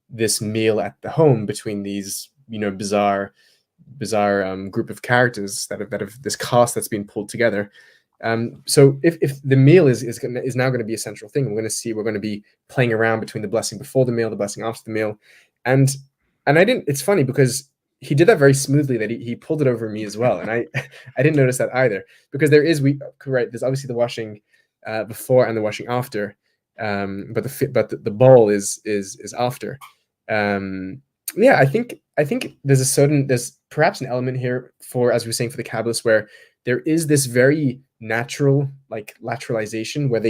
this meal at the home between these, bizarre group of characters that have this cast that's been pulled together. So if the meal is now going to be a central thing, we're going to be playing around between the blessing before the meal, the blessing after the meal. And it's funny because he did that very smoothly, that he pulled it over me as well. And I didn't notice that either, because there's obviously the washing before and the washing after. But the bowl is after. I think there's perhaps an element here for, as we were saying, for the Kabbalists, where there is this very natural, like, lateralization where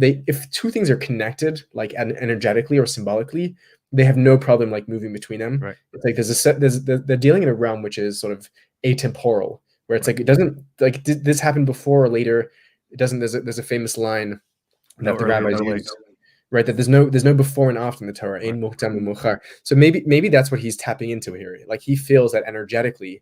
if two things are connected, like energetically or symbolically, they have no problem like moving between them. Right. It's like they're dealing in a realm which is sort of atemporal, where it's like, it doesn't, like, did this happen before or later? It doesn't. There's a famous line that the rabbis use, right? That there's no before and after in the Torah. Ein mukdam u'muchar. So maybe that's what he's tapping into here. Like, he feels that energetically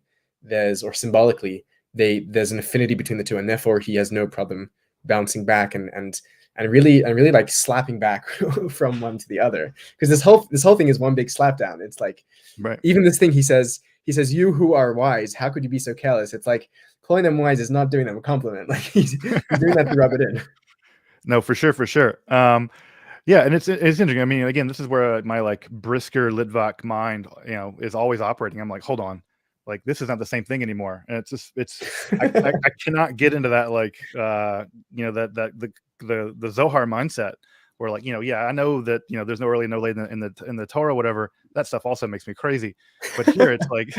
or symbolically there's an affinity between the two, and therefore he has no problem bouncing back and and really like slapping back from one to the other, because this whole thing is one big slapdown. It's like, Right. even this thing he says, you who are wise, how could you be so careless? It's like calling them wise is not doing them a compliment. Like he's doing that to rub it in. No, for sure, for sure. Yeah, and it's interesting. I mean, again, this is where my like brisker Litvak mind, is always operating. I'm like, hold on, like this is not the same thing anymore, and it's just I cannot get into that like the Zohar mindset where like yeah, I know that there's no early no late in the Torah, whatever. That stuff also makes me crazy. But here it's like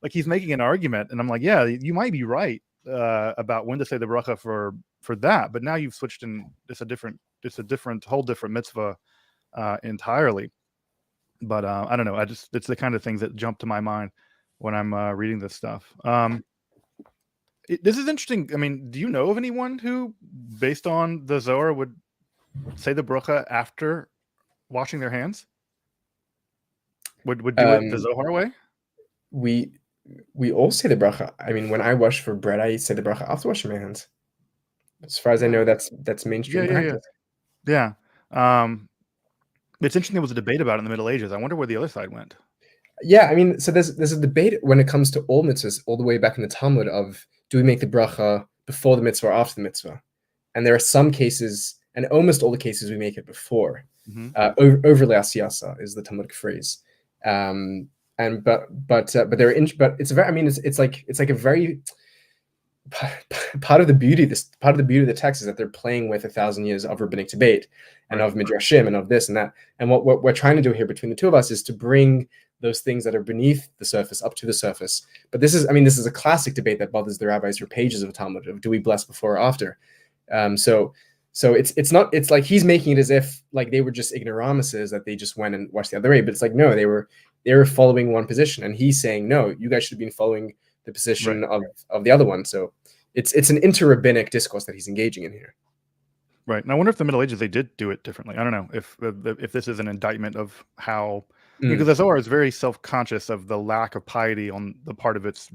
like he's making an argument, and I'm like, yeah, you might be right about when to say the bracha for that, but now you've switched and it's a whole different mitzvah entirely. But I don't know. It's the kind of things that jump to my mind when I'm reading this stuff. This is interesting. I mean, do you know of anyone who, based on the Zohar, would say the bracha after washing their hands? Would do it the Zohar way? We all say the bracha. I mean, when I wash for bread, I say the bracha after washing my hands. As far as I know, that's mainstream practice. Yeah. It's interesting. There was a debate about it in the Middle Ages. I wonder where the other side went. Yeah, I mean, so there's a debate when it comes to all mitzvahs, all the way back in the Talmud, of do we make the bracha before the mitzvah or after the mitzvah? And there are some cases, and almost all the cases, we make it before. Overly asiyasa is the Talmudic phrase. But it's a very, I mean, it's like a very part of the beauty of the text is that they're playing with 1,000 years of rabbinic debate and of midrashim and of this and that. And what we're trying to do here between the two of us is to bring those things that are beneath the surface up to the surface. But this is a classic debate that bothers the rabbis for pages of Talmud, of do we bless before or after? So it's like he's making it as if like they were just ignoramuses, that they just went and watched the other way. But it's like, no, they were following one position, and he's saying, no, you guys should have been following the position of the other one. So it's an inter-rabbinic discourse that he's engaging in here. Right. And I wonder if the Middle Ages, they did do it differently. I don't know if this is an indictment of how, because the Zohar is very self-conscious of the lack of piety on the part of its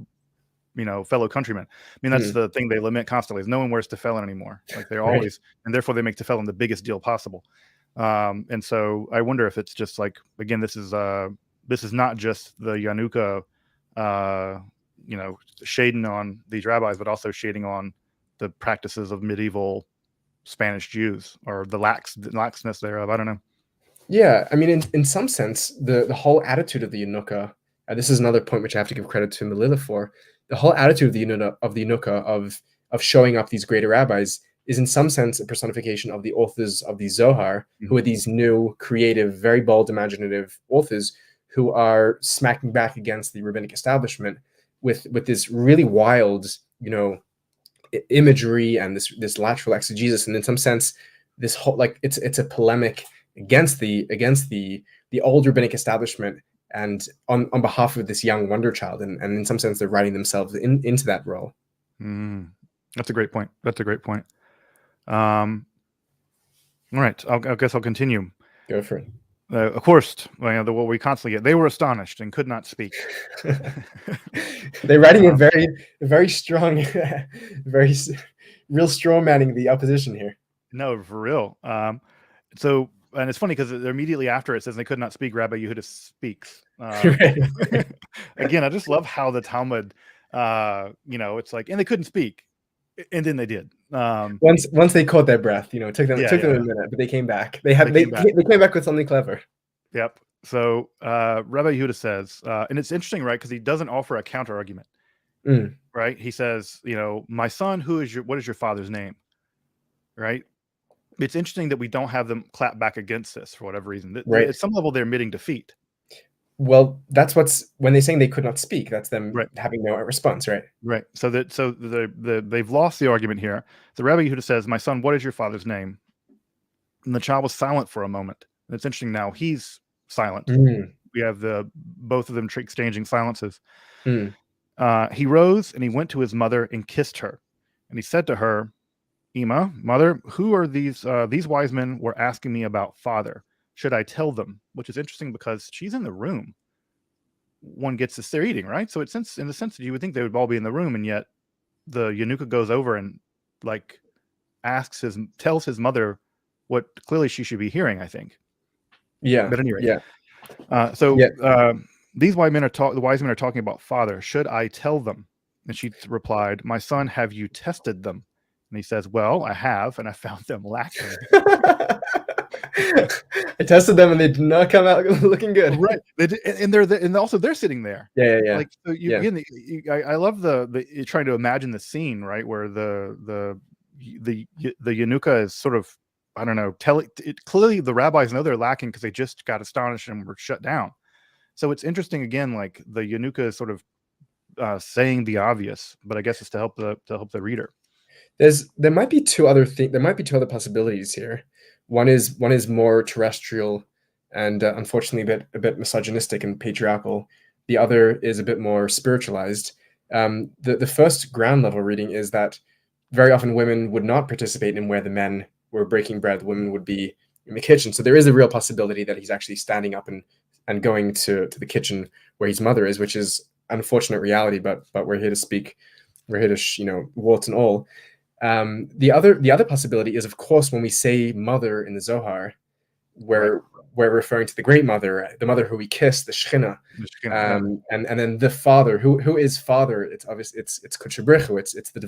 fellow countrymen. I mean, that's the thing they lament constantly, is no one wears tefillin anymore. Like they're always, and therefore they make tefillin the biggest deal possible. And so I wonder if it's just like, again, this is not just the Yanuka, shading on these rabbis, but also shading on the practices of medieval Spanish Jews, or the laxness thereof. I don't know. Yeah, I mean, in some sense, the whole attitude of the Yanuka, this is another point which I have to give credit to Melilla for. The whole attitude of the Yanuka of showing up these greater rabbis is in some sense a personification of the authors of the Zohar, who are these new, creative, very bold, imaginative authors who are smacking back against the rabbinic establishment with this really wild, imagery and this lateral exegesis, and in some sense, this whole like it's a polemic against the old rabbinic establishment, and on behalf of this young wonder child, and in some sense, they're writing themselves into that role. That's a great point. All right, I guess I'll continue. Go for it. Of course, what we constantly get. They were astonished and could not speak. They're writing a very strong, very real straw manning the opposition here. No, for real. So, and it's funny because immediately after it says they could not speak, Rabbi Yehuda speaks. Again, I just love how the Talmud, it's like, and they couldn't speak, and then they did. Once they caught their breath, it took them a minute, but they came back. They came back with something clever. Yep. So Rabbi Yehuda says, and it's interesting, right? Because he doesn't offer a counter argument, right? He says, my son, what is your father's name? Right. It's interesting that we don't have them clap back against this for whatever reason. At some level, they're admitting defeat. Well, that's when they're saying they could not speak. That's them having no response, right? Right. So they've lost the argument here. The Rabbi Yehuda says, "My son, what is your father's name?" And the child was silent for a moment. And it's interesting now he's silent. We have both of them exchanging silences. He rose and he went to his mother and kissed her, and he said to her, "Ima, mother, who are these wise men were asking me about father? Should I tell them?" Which is interesting because she's in the room. One gets this, they're eating, right? So in the sense that you would think they would all be in the room, and yet the Yanuka goes over and like tells his mother what clearly she should be hearing, I think. Yeah, But anyway, yeah, so yeah. the wise men are talking about Father. Should I tell them? And she replied, "My son, have you tested them?" And he says, "Well, I have, and I found them lacking." I tested them and they did not come out looking good. Right. And also they're sitting there. Yeah, yeah, yeah, Like, so you yeah. again, I love the you're trying to imagine the scene, right, where the Yanuka is sort of, I don't know, clearly the rabbis know they're lacking because they just got astonished and were shut down. So it's interesting again, like the Yanuka is sort of saying the obvious, but I guess it's to help the reader. There might be two other there might be two other possibilities here. One is more terrestrial and unfortunately a bit misogynistic and patriarchal. The other is a bit more spiritualized. The first ground level reading is that very often women would not participate in where the men were breaking bread. The women would be in the kitchen. So there is a real possibility that he's actually standing up and going to the kitchen where his mother is, which is unfortunate reality, but we're here to speak. We're here to warts and all. The other possibility is, of course, when we say mother in the Zohar, where we're referring to the great mother, the mother who we kiss, the Shekhinah, Yeah. and then the Father, who is Father. It's obvious. It's Kodesh B'rich. It's the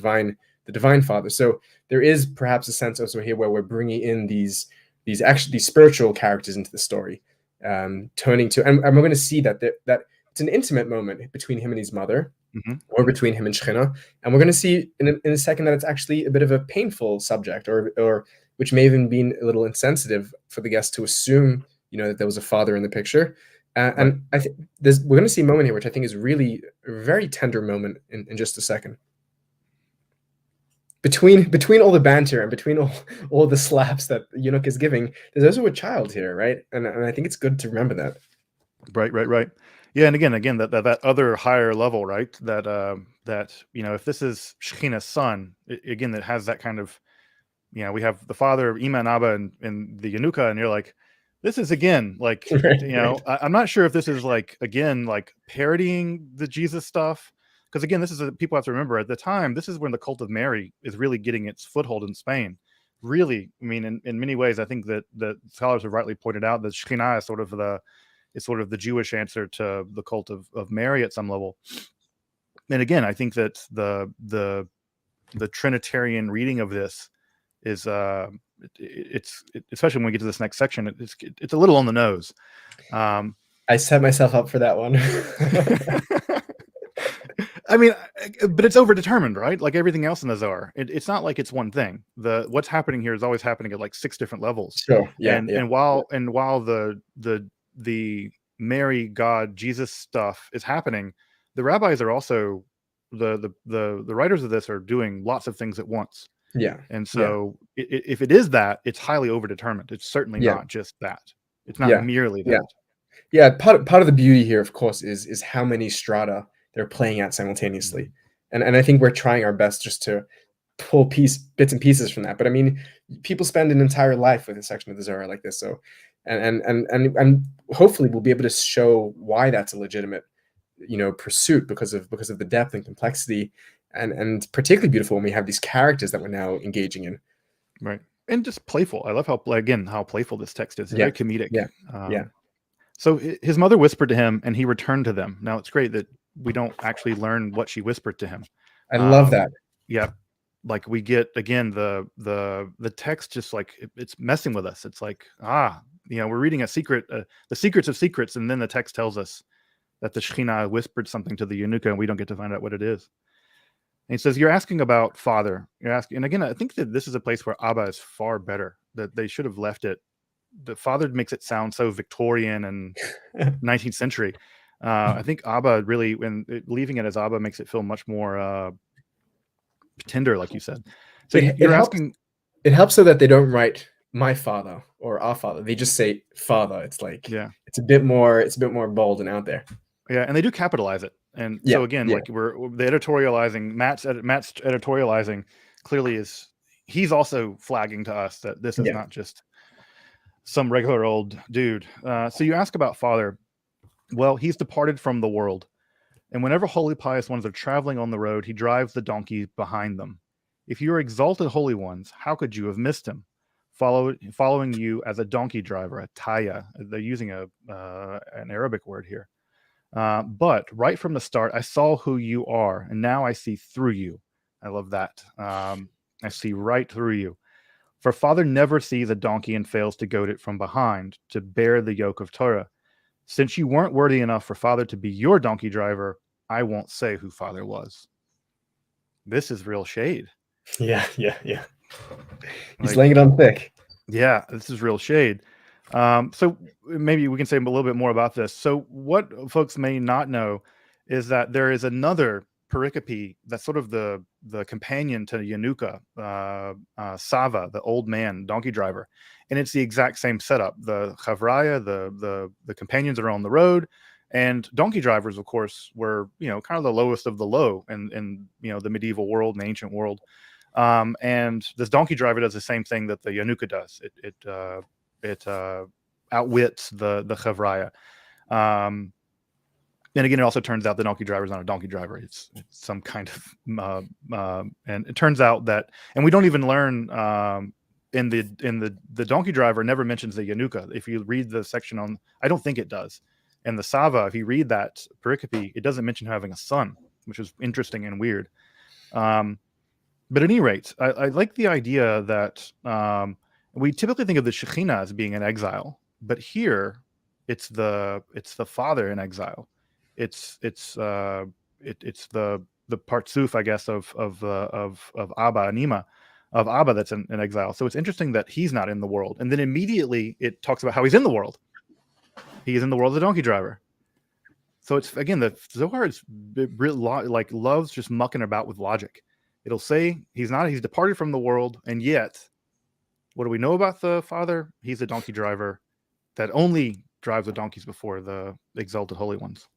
divine Father. So there is perhaps a sense also here where we're bringing in these spiritual characters into the story, turning to, and we're going to see that it's an intimate moment between him and his mother. Mm-hmm. Or between him and Shekhinah. And we're going to see in a second that it's actually a bit of a painful subject, or which may even be a little insensitive for the guest to assume, that there was a father in the picture. And I think we're going to see a moment here which I think is really a very tender moment in just a second. Between all the banter and between all the slaps that Eunuch is giving, there's also a child here, right? And I think it's good to remember that. Right. Yeah, and again, that other higher level, right? That if this is Shekhinah's son, again, that has that kind of, we have the father, Ima and Abba, and the Yanuka, and you're like, this is again like, Right. I'm not sure if this is like again like parodying the Jesus stuff, because again, this is people have to remember at the time, this is when the cult of Mary is really getting its foothold in Spain. Really, I mean, in many ways, I think that scholars have rightly pointed out that Shekhinah is sort of the Jewish answer to the cult of Mary at some level. And again, I think that the Trinitarian reading of this is it's especially when we get to this next section, it's a little on the nose. I set myself up for that one. I mean, but it's overdetermined, right? Like everything else in the Zohar. It's not like it's one thing. What's happening here is always happening at like 6 different levels. Sure. Yeah. And while the Mary, God, Jesus stuff is happening, the rabbis are also the writers of this are doing lots of things at once. Yeah. And so if it is that, it's highly overdetermined. It's certainly not just that. It's not merely that. Yeah. Part of the beauty here, of course, is how many strata they're playing at simultaneously. And I think we're trying our best just to pull bits and pieces from that. But I mean, people spend an entire life with a section of the Zohar like this. So, and hopefully we'll be able to show why that's a legitimate, pursuit because of the depth and complexity, and particularly beautiful when we have these characters that we're now engaging in. Right. And just playful. I love how playful this text is. It's very comedic. Yeah. So his mother whispered to him, and he returned to them. Now it's great that we don't actually learn what she whispered to him. I love that. Yeah. Like we get again the text just like it's messing with us. It's like we're reading a secret, the secrets of secrets, and then the text tells us that the Shekhinah whispered something to the Yanuka, and we don't get to find out what it is. And he says, "You're asking about father. You're asking," and again, I think that this is a place where Abba is far better. That they should have left it. The father makes it sound so Victorian and 19th century. I think Abba really, leaving it as Abba makes it feel much more tender, like you said. So you're asking. It helps so that they don't write my father or our father. They just say father. It's like it's a bit more bold and out there. Yeah, and they do capitalize it. And so again, like the editorializing, Matt's editorializing clearly he's also flagging to us that this is not just some regular old dude. So you ask about father. Well, he's departed from the world. And whenever holy pious ones are traveling on the road, he drives the donkey behind them. If you are exalted holy ones, how could you have missed him? following you as a donkey driver, a taya. They're using an Arabic word here. But right from the start, I saw who you are, and now I see through you. I love that. I see right through you. For father never sees a donkey and fails to goad it from behind to bear the yoke of Torah. Since you weren't worthy enough for father to be your donkey driver, I won't say who father was. This is real shade. Yeah, yeah, yeah. He's Like, laying it on thick. yeah, this is real shade. So maybe we can say a little bit more about this. So what folks may not know is that there is another pericope that's sort of the companion to Yanuka, Sava, the old man donkey driver, and it's the exact same setup. The Chavraya, the companions are on the road, and donkey drivers, of course, were kind of the lowest of the low in the medieval world and ancient world. And this donkey driver does the same thing that the Yanuka does. It outwits the Chavraya. And again, it also turns out the donkey driver is not a donkey driver. It's some kind of and it turns out that, and we don't even learn in the donkey driver never mentions the Yanuka. If you read the section on, I don't think it does. And the Sava, if you read that pericope, it doesn't mention having a son, which is interesting and weird. But at any rate, I like the idea that we typically think of the Shekhinah as being in exile, but here it's the father in exile. It's the partsuf, I guess, of Abba and Ima, of Abba that's in exile. So it's interesting that he's not in the world, and then immediately it talks about how he's in the world. He is in the world of the donkey driver. So it's, again, the Zohar is like loves just mucking about with logic. It'll say he's departed from the world, and yet, what do we know about the father? He's a donkey driver that only drives the donkeys before the exalted holy ones.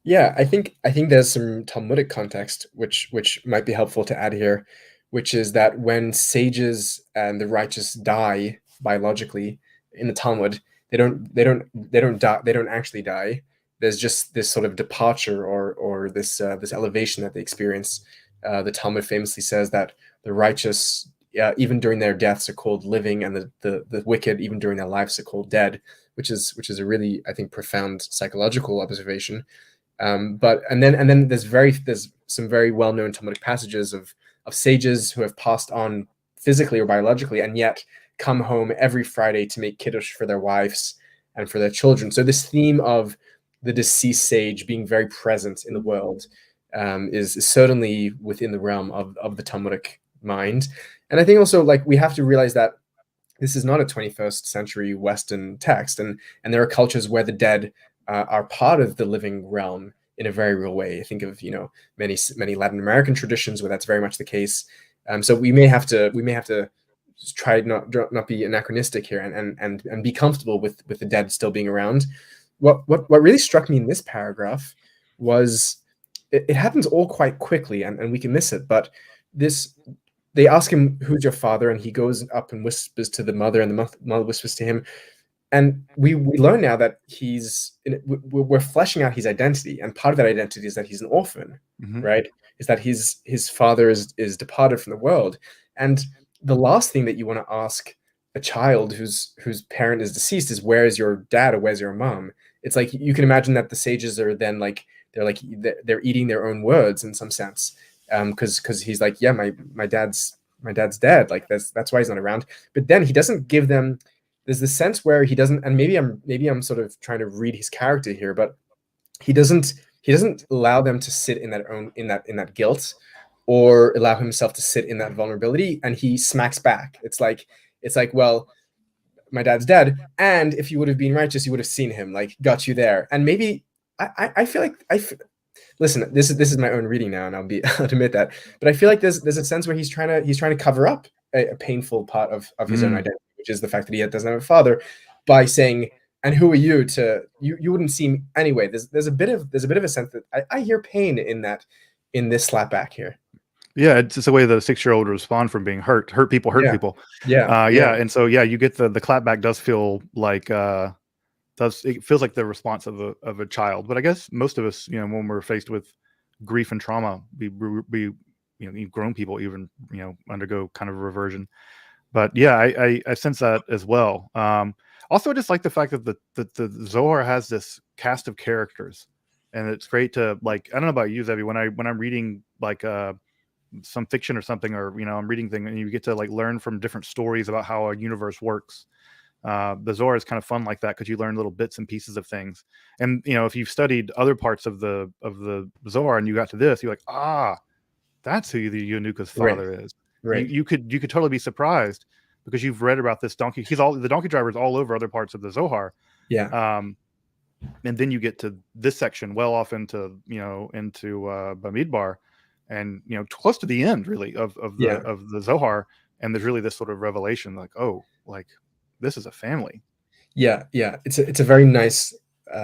Yeah, I think there's some Talmudic context which might be helpful to add here, which is that when sages and the righteous die biologically in the Talmud, they don't die, they don't actually die. There's just this sort of departure or this elevation that they experience. The Talmud famously says that the righteous, even during their deaths, are called living, and the wicked, even during their lives, are called dead, which is a really, I think, profound psychological observation. But then there's some very well-known Talmudic passages of sages who have passed on physically or biologically, and yet come home every Friday to make kiddush for their wives and for their children. So this theme of the deceased sage being very present in the world is certainly within the realm of the Talmudic mind. And I think also, like, we have to realize that this is not a 21st century Western text, and there are cultures where the dead are part of the living realm in a very real way. I think of many Latin American traditions where that's very much the case. So we may have to try not be anachronistic here and be comfortable with the dead still being around. What really struck me in this paragraph was it happens all quite quickly, and we can miss it. But they ask him, "Who's your father?" And he goes up and whispers to the mother, and the mother whispers to him. And we learn now that we're fleshing out his identity, and part of that identity is that he's an orphan, right? Is that his father is departed from the world, and the last thing that you want to ask a child whose parent is deceased is, "Where is your dad?" or "Where's your mom?" It's like you can imagine that the sages are then they're eating their own words in some sense, because he's like, "Yeah, my dad's dead." Like that's why he's not around. But then he doesn't give them. There's this sense where he doesn't, and maybe I'm sort of trying to read his character here, but he doesn't allow them to sit in that guilt, or allow himself to sit in that vulnerability, and he smacks back. It's like, well, my dad's dead, and if you would have been righteous, you would have seen him. Like, got you there. And maybe I feel like listen, this is my own reading now, and I'll admit that, but I feel like there's a sense where he's trying to cover up a painful part of his own identity, which is the fact that he doesn't have a father, by saying, "And who are you to you wouldn't see me anyway." There's a bit of a sense that I hear pain in this slapback here. Yeah, it's just a way the 6-year-old would respond from being hurt. Hurt people hurt people. Yeah. And so you get the clapback does feel like it feels like the response of a child. But I guess most of us, when we're faced with grief and trauma, we grown people even undergo kind of reversion. But yeah, I sense that as well. Also, I just like the fact that the Zohar has this cast of characters, and it's great to like. I don't know about you, Zevi. When I'm reading like some fiction or something, or I'm reading things, and you get to like learn from different stories about how a universe works. The Zohar is kind of fun like that because you learn little bits and pieces of things. And if you've studied other parts of the Zohar and you got to this, you're like, that's who the Yanuka's Right. father is. You Right. you could you could totally be surprised because you've read about this donkey. The donkey driver is all over other parts of the Zohar. Yeah. Um, and then you get to this section well off into Bamidbar, and close to the end really Yeah. of the Zohar, and there's really this sort of revelation like, oh, like this is a family. Yeah. Yeah. It's a very nice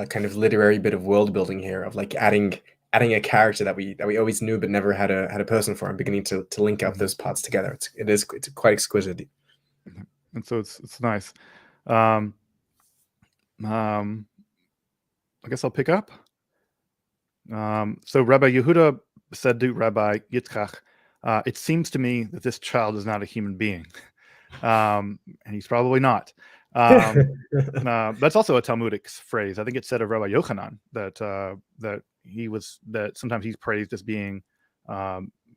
kind of literary bit of world building here of like adding a character that we always knew but never had a person for, and beginning to link up Mhm. those parts together. It's quite exquisite. And so it's nice. um um I guess I'll pick up. So Rabbi Yehuda said to Rabbi Yitzchak, it seems to me that this child is not a human being. And he's probably not. Um, that's also a Talmudic phrase. I think it said of Rabbi Yochanan that sometimes he's praised as being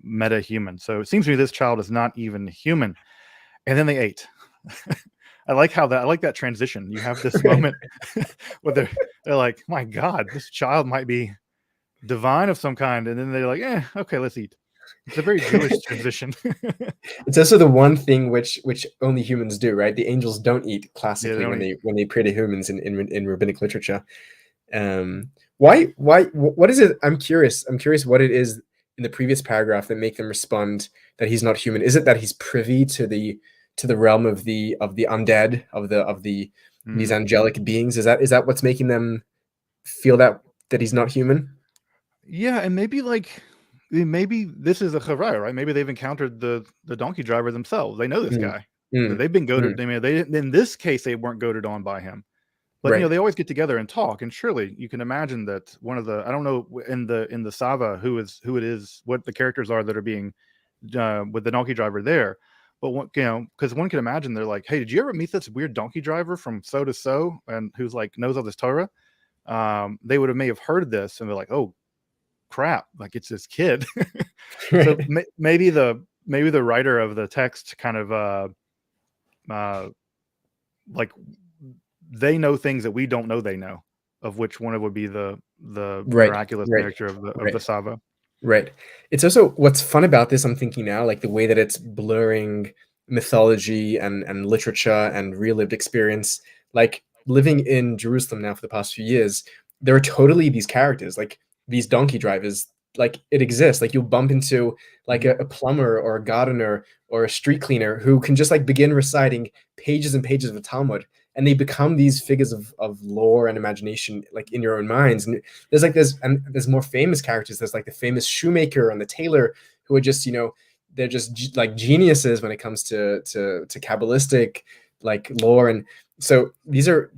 meta human. So it seems to me this child is not even human. And then they ate. I like that transition. You have this moment where they're like, my God, this child might be divine of some kind, and then they're like, okay, let's eat. It's a very Jewish transition. It's also the one thing which only humans do, right? The angels don't eat Yeah, they classically don't eat. when they pray to humans in rabbinic literature. What is it? I'm curious what it is in the previous paragraph that make them respond that he's not human. Is it that he's privy to the realm of the undead, of these angelic beings? Is that what's making them feel that he's not human? Yeah, and maybe this is a charai, right? Maybe they've encountered the donkey driver themselves. They know this Mm, guy. mm, They've been goaded. mm, I mean, they in this case they weren't goaded on by him, but right. they always get together and talk. And surely you can imagine that one of the I don't know in the Sava who it is, what the characters are that are being with the donkey driver there. But because one can imagine they're like, hey, did you ever meet this weird donkey driver from so to so, and who's like knows all this Torah? They may have heard this and they're like, oh crap, like it's this kid. So maybe the writer of the text kind of uh like they know things that we don't know they know, of which one it would be the Right, miraculous right, character of the right. Sava. Right. It's also what's fun about this, I'm thinking now, like the way that it's blurring mythology and literature and real lived experience. Like living in Jerusalem now for the past few years, there are totally these characters, like these donkey drivers, like it exists. Like you'll bump into like Mhm. a plumber or a gardener or a street cleaner who can just like begin reciting pages and pages of the Talmud, and they become these figures of lore and imagination like in your own minds. And there's more famous characters. There's like the famous shoemaker and the tailor who are just they're just like geniuses when it comes to Kabbalistic like lore. And so these are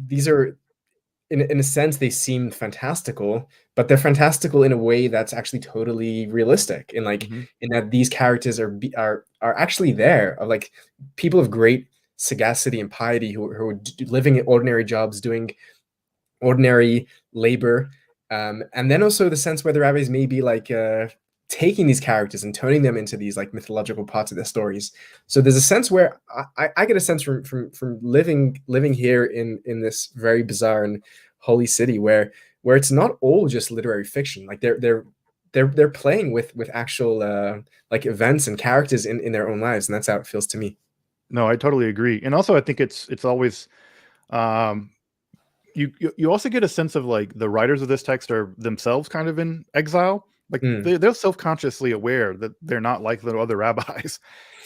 in a sense they seem fantastical, but they're fantastical in a way that's actually totally realistic, in like Mhm. in that these characters are actually there, of like people of great sagacity and piety who are living ordinary jobs, doing ordinary labor. And then also the sense where the rabbis may be like taking these characters and turning them into these like mythological parts of their stories. So there's a sense where I get a sense from living here in this very bizarre and holy city where it's not all just literary fiction. Like they're playing with actual like events and characters in their own lives, and that's how it feels to me. No, I totally agree. And also I think it's always um you also get a sense of like the writers of this text are themselves kind of in exile. Like Mm, they're self-consciously aware that they're not like the other rabbis.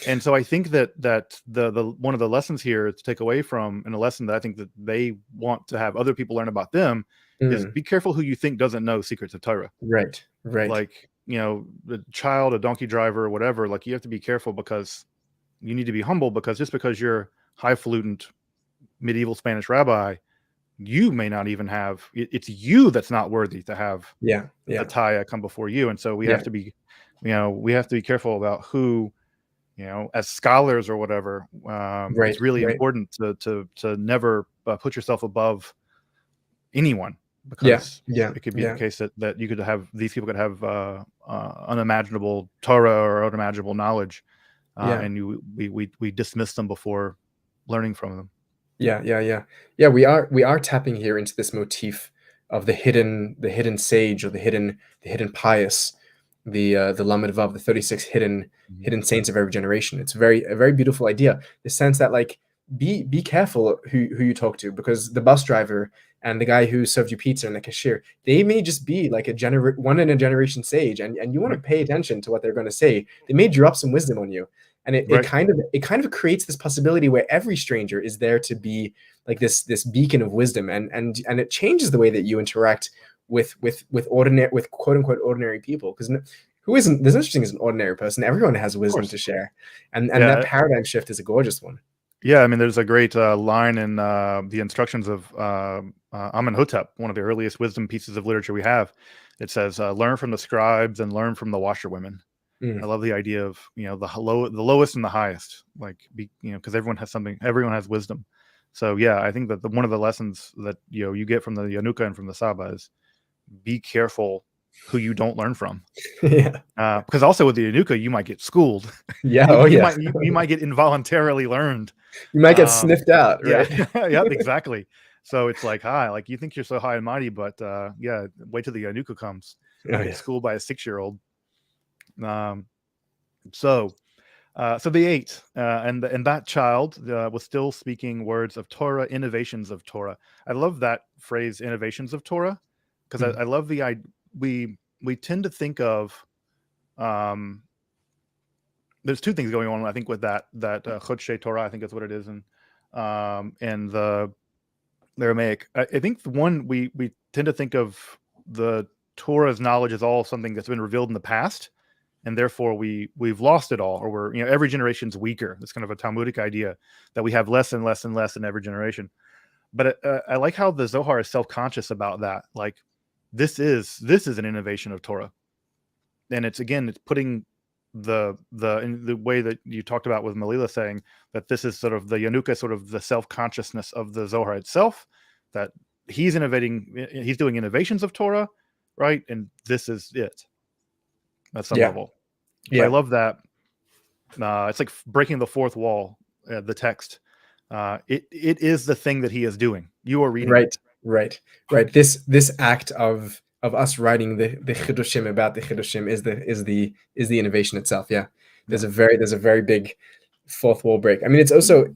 And so I think that the one of the lessons here to take away from, and a lesson that I think that they want to have other people learn about them, is mm, be careful who you think doesn't know secrets of Torah. right, right. Like, the child, a donkey driver, or whatever, like you have to be careful because you need to be humble, because just because you're highfalutin medieval Spanish rabbi, you may not even have it's you that's not worthy to have Yeah, the yeah, Taya come before you. And so we have yeah. to be, we have to be careful about who as scholars or whatever, Right, it's really right. important to never put yourself above anyone, Yeah, because yeah, it could be the yeah, case that you could have these people could have unimaginable Torah or unimaginable knowledge, yeah. and we dismiss them before learning from them. Yeah, yeah, yeah. Yeah, we are tapping here into this motif of the hidden sage, or the hidden pious, the Lamed Vav, the 36 hidden Mhm. hidden saints of every generation. It's a very beautiful idea. The sense that, like, be careful who you talk to, because the bus driver and the guy who served you pizza and the cashier, they may just be like one in a generation sage, and you want to Right, pay attention to what they're going to say. They may drop some wisdom on you, and it right, kind of creates this possibility where every stranger is there to be like this beacon of wisdom, and it changes the way that you interact with quote unquote ordinary people, because who isn't there's no such thing as an ordinary person. Everyone has of wisdom course, to share, and that yeah. paradigm shift is a gorgeous one. Yeah, I mean, there's a great line in the instructions of Amenhotep, one of the earliest wisdom pieces of literature we have. It says, "Learn from the scribes and learn from the washerwomen." I Mm, love the idea of the lowest and the highest, like because everyone has something, everyone has wisdom. So yeah, I think that one of the lessons that you get from the Yanuka and from the Saba is be careful who you don't learn from, yeah, because also with the Yanuka you might get schooled. yeah, you oh you yeah. might you might get involuntarily learned. You might get Um, sniffed out, yeah, right? yep, exactly. So it's like, hi, like you think you're so high and mighty, but yeah, wait till the Yanuka comes. Oh You get yeah. schooled by a 6-year-old. Um, so so the eight, and that child was still speaking words of Torah, innovations of Torah. I love that phrase, innovations of Torah, because Mm, I love we tend to think of um, there's two things going on. I think with that Chodshe Torah, I think that's what it is, and the Aramaic. I think the one we tend to think of the Torah's knowledge as all something that's been revealed in the past, and therefore we've lost it all, or we're every generation's weaker. It's kind of a Talmudic idea that we have less and less and less in every generation. But I like how the Zohar is self-conscious about that. Like this is an innovation of Torah, and it's putting in the way that you talked about with Malila, saying that this is sort of the Yanuka, sort of the self-consciousness of the Zohar itself, that he's innovating, he's doing innovations of Torah, right? And this is it at some yeah, level. So I yeah. love that. It's like breaking the fourth wall. The text. It is the thing that he is doing. You are reading Right, it. right, right. This act of us writing the chidushim about the chidushim is the innovation itself. Yeah, Yeah. there's a very big fourth wall break. I mean, it's also,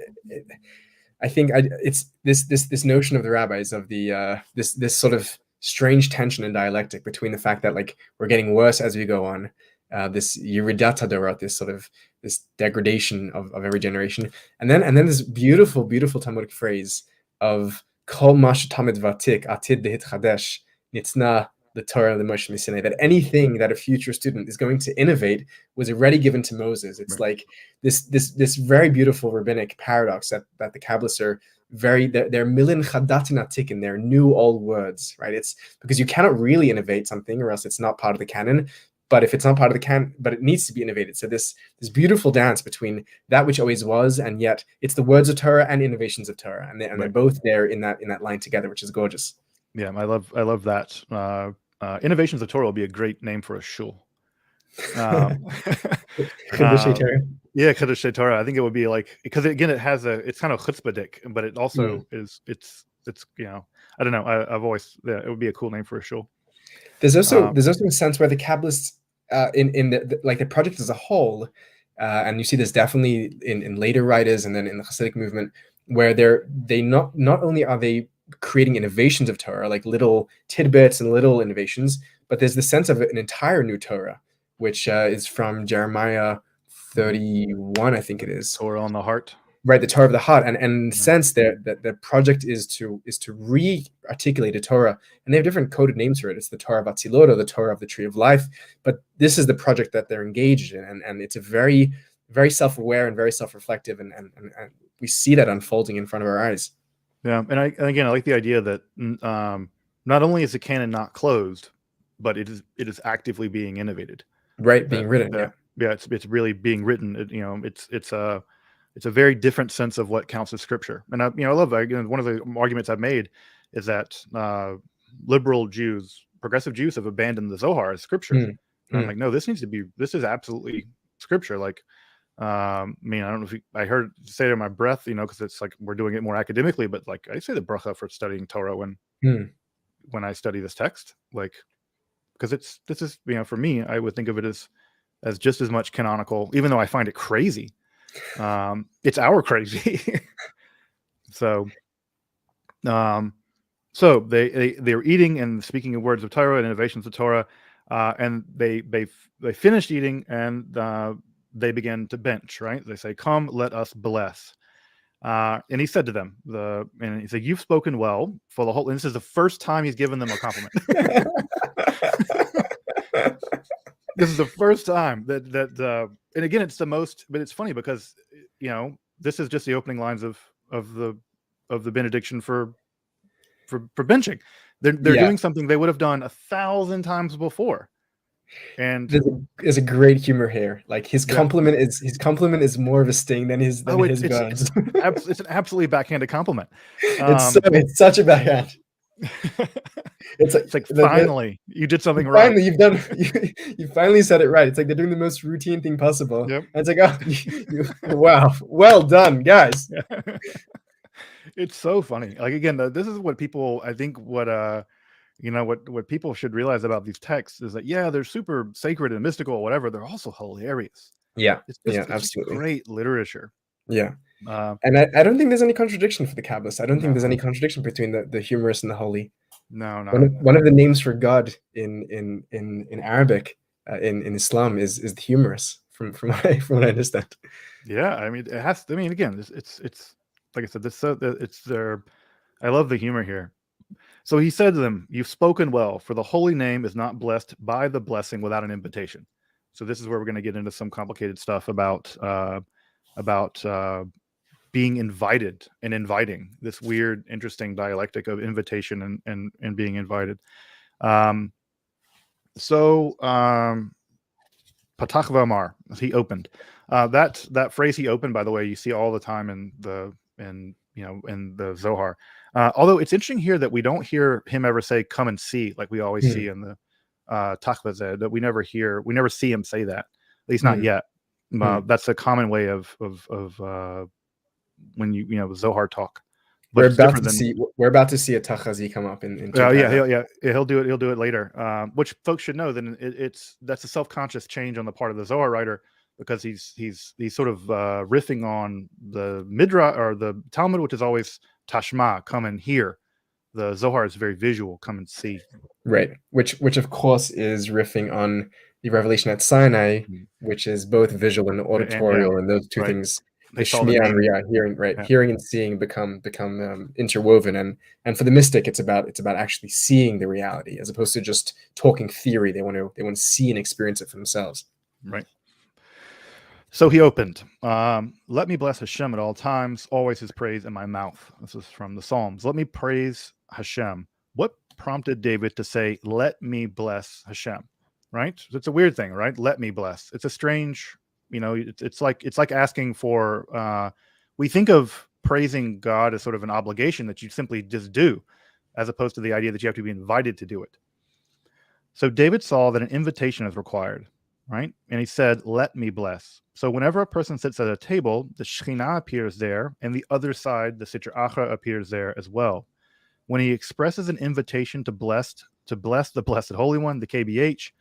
I think, it's this notion of the rabbis, of the this sort of strange tension and dialectic between the fact that, like, we're getting worse as we go on, this Yeridat Hadorot, this sort of this degradation of every generation, and then this beautiful Talmudic phrase of Kol Mash Tamid Vatik Atid Dehit Chadesh Nitzna the Torah the Moshe Missinai, that anything that a future student is going to innovate was already given to Moses. It's Right. like this very beautiful rabbinic paradox that the Kabbalists are they're milin chadatin atikin, they're new old words, right? It's because you cannot really innovate something, or else it's not part of the canon. But if it's not part of the canon, but it needs to be innovated. So this beautiful dance between that which always was, and yet it's the words of Torah and innovations of Torah, and they're Right. both there in that line together, which is gorgeous. Yeah. I love that. Innovations of Torah will be a great name for a shul. Um, Chidushei uh, Torah. yeah, Kaddish Torah. I think it would be like, because again, it's kind of chutzpahdik, but it Mm. also is it's I don't know. I've always, yeah, it would be a cool name for a shul. There's also Um, there's also a sense where the Kabbalists, in the project as a whole, and you see this definitely in later writers, and then in the Hasidic movement, where they not only are they creating innovations of Torah, like little tidbits and little innovations, but there's the sense of an entire new Torah, which is from Jeremiah mhm. 31, I think it is. Torah on the heart. Right, the Torah of the heart, and in Yeah. sense that the project is to re-articulate a Torah, and they have different coded names for it. It's the Torah of Atzilot, or the Torah of the Tree of Life, but this is the project that they're engaged in, and it's a very, very self-aware and very self-reflective, and we see that unfolding in front of our eyes. Yeah, and again, I like the idea that not only is the canon not closed, but it is actively being innovated. Right, That being written, that yeah. Yeah, it's really being written. It's a very different sense of what counts as scripture. And I love that. One of the arguments I've made is that liberal Jews, progressive Jews, have abandoned the Zohar as scripture. Mm, And I'm mm. like, no, this is absolutely scripture. Like, I mean, I don't know if I heard you say it in my breath, because it's like we're doing it more academically, but like I say the bracha for studying Torah when I study this text, like, because this is, for me, I would think of it as just as much canonical, even though I find it crazy. It's our crazy. So, so they were eating and speaking of words of Torah and innovations of Torah, and they finished eating and they began to bench. Right? They say, "Come, let us bless." And he said to them, and he said, "You've spoken well for the whole." And this is the first time he's given them a compliment. This is the first time that and again, it's the most, but it's funny because this is just the opening lines of the benediction for benching. They're Yeah. doing something they would have done 1,000 times before. And There's a great humor here. Like his yeah, compliment is more of a sting than his burns. it's an absolutely backhanded compliment. It's such a backhand. It's like finally you did something right. Finally, you finally said it right. It's like they're doing the most routine thing possible. Yep. And it's like, wow, well done, guys. It's so funny. Like again, this is what people, I think, what people should realize about these texts is that they're super sacred and mystical or whatever. They're also hilarious. Yeah, it's absolutely just great literature. Yeah. And I don't think there's any contradiction for the Kabbalists. I don't think there's any contradiction between the humorous and the holy. No. One of the names for God in Arabic, in Islam is the humorous, from what I understand. Yeah, I mean, it has. I mean, again, it's like I said, it's their. I love the humor here. So he said to them, "You've spoken well, for the holy name is not blessed by the blessing without an invitation." So this is where we're going to get into some complicated stuff about being invited and inviting, this weird, interesting dialectic of invitation and being invited. Patach v'amar, he opened. That phrase, he opened, by the way, you see all the time in the Zohar. Although it's interesting here that we don't hear him ever say "come and see" like we always see in the Tachvazeh. That we never see him say that, at least not yet. That's a common way of when Zohar talk. But we're about to see a Tachazi come up in he'll do it later. Which folks should know that that's a self-conscious change on the part of the Zohar writer, because he's sort of riffing on the Midrash or the Talmud, which is always Tashma, come and hear. The Zohar is very visual, come and see. Right, which of course is riffing on the revelation at Sinai, which is both visual and auditorial, and those two things. The Shmiya and Riyah, hearing and seeing become interwoven, and for the mystic, it's about actually seeing the reality as opposed to just talking theory. They want to see and experience it for themselves. Right. So he opened. Let me bless Hashem at all times, always his praise in my mouth. This is from the Psalms. Let me praise Hashem. What prompted David to say, "Let me bless Hashem"? Right. So it's a weird thing, right? Let me bless. It's a strange. It's like asking for. We think of praising God as sort of an obligation that you simply just do, as opposed to the idea that you have to be invited to do it. So David saw that an invitation is required, right? And he said, "Let me bless." So whenever a person sits at a table, the Shekhinah appears there, and the other side, the Sitra Achra, appears there as well. When he expresses an invitation to bless the Blessed Holy One, the KBH,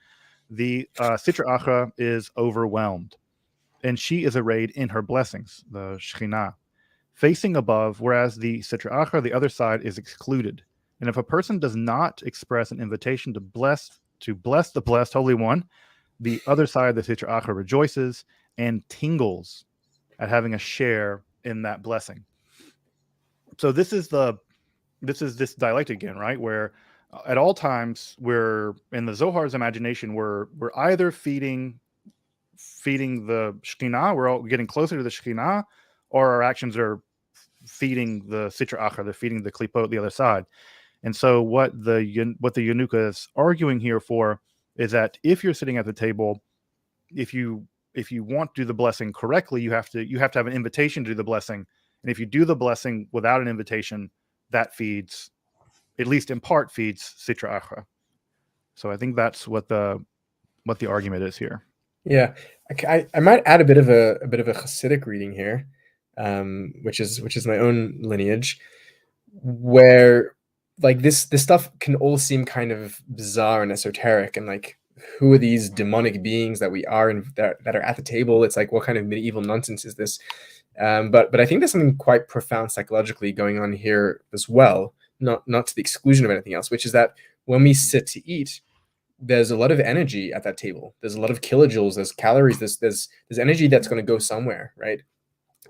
the Sitra Achra is overwhelmed, and she is arrayed in her blessings, the Shekhinah, facing above, whereas the Sitra Achra, the other side, is excluded. And if a person does not express an invitation to bless the Blessed Holy One, the other side, the Sitra Achra, rejoices and tingles at having a share in that blessing. So this is this dialectic again, right? Where at all times we're in the Zohar's imagination, we're either feeding the Shekhinah, we're all getting closer to the Shekhinah, or our actions are feeding the Sitra Achra, they're feeding the Klipot, the other side. And so what the Yenuka is arguing here for is that if you're sitting at the table, if if you want to do the blessing correctly, you have to have an invitation to do the blessing. And if you do the blessing without an invitation, that feeds, at least in part, feeds Sitra Achra. So I think that's what the argument is here. Yeah, I might add a bit of a Hasidic reading here, which is my own lineage, where like this stuff can all seem kind of bizarre and esoteric, and like, who are these demonic beings that we are and that are at the table? It's like, what kind of medieval nonsense is this? But I think there's something quite profound psychologically going on here as well, not to the exclusion of anything else, which is that when we sit to eat, there's a lot of energy at that table. There's a lot of kilojoules, there's calories, there's energy that's going to go somewhere, right?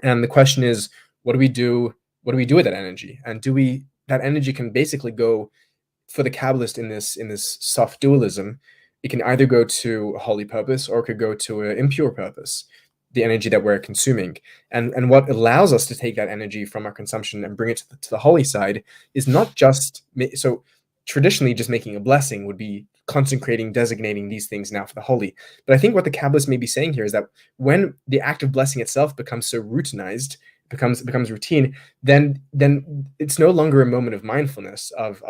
And the question is, what do we do with that energy? And that energy can basically go, for the Kabbalist in this soft dualism, it can either go to a holy purpose or it could go to an impure purpose, the energy that we're consuming. And what allows us to take that energy from our consumption and bring it to the holy side is not just, so traditionally just making a blessing would be consecrating, designating these things now for the holy. But I think what the Kabbalists may be saying here is that when the act of blessing itself becomes so routinized, becomes routine, then it's no longer a moment of mindfulness of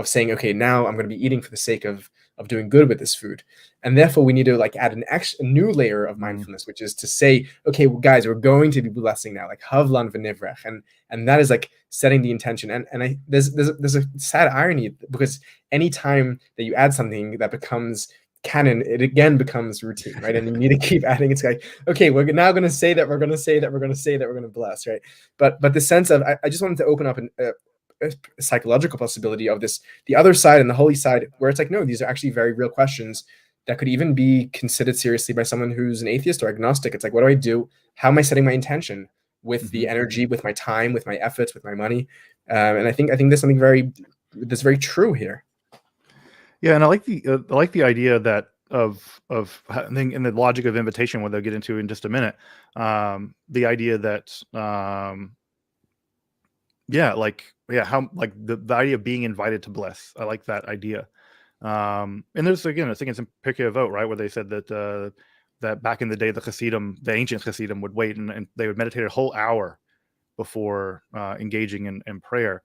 saying, okay, now I'm going to be eating for the sake of doing good with this food. And therefore we need to like add a new layer of mindfulness, which is to say, okay, well, guys, we're going to be blessing now, like Havlan v'nivrech, and that is like setting the intention. And there's a sad irony, because any time that you add something that becomes canon, it again becomes routine, right? And you need to keep adding. It's like, okay, we're now going to say that we're going to say that we're going to say that we're going to bless, right? But the sense of, I just wanted to open up a psychological possibility of this, the other side and the holy side, where it's like, no, these are actually very real questions that could even be considered seriously by someone who's an atheist or agnostic. It's like, what do I do? How am I setting my intention with the energy, with my time, with my efforts, with my money? And I think there's something that's very true here. Yeah, and I like the idea that of I think in the logic of invitation, what they'll get into in just a minute, the idea that how like the idea of being invited to bless. I like that idea. And there's, again, I think it's in Pirkei Avot, right, where they said that that back in the day, the ancient Hasidim would wait and they would meditate a whole hour before engaging in prayer.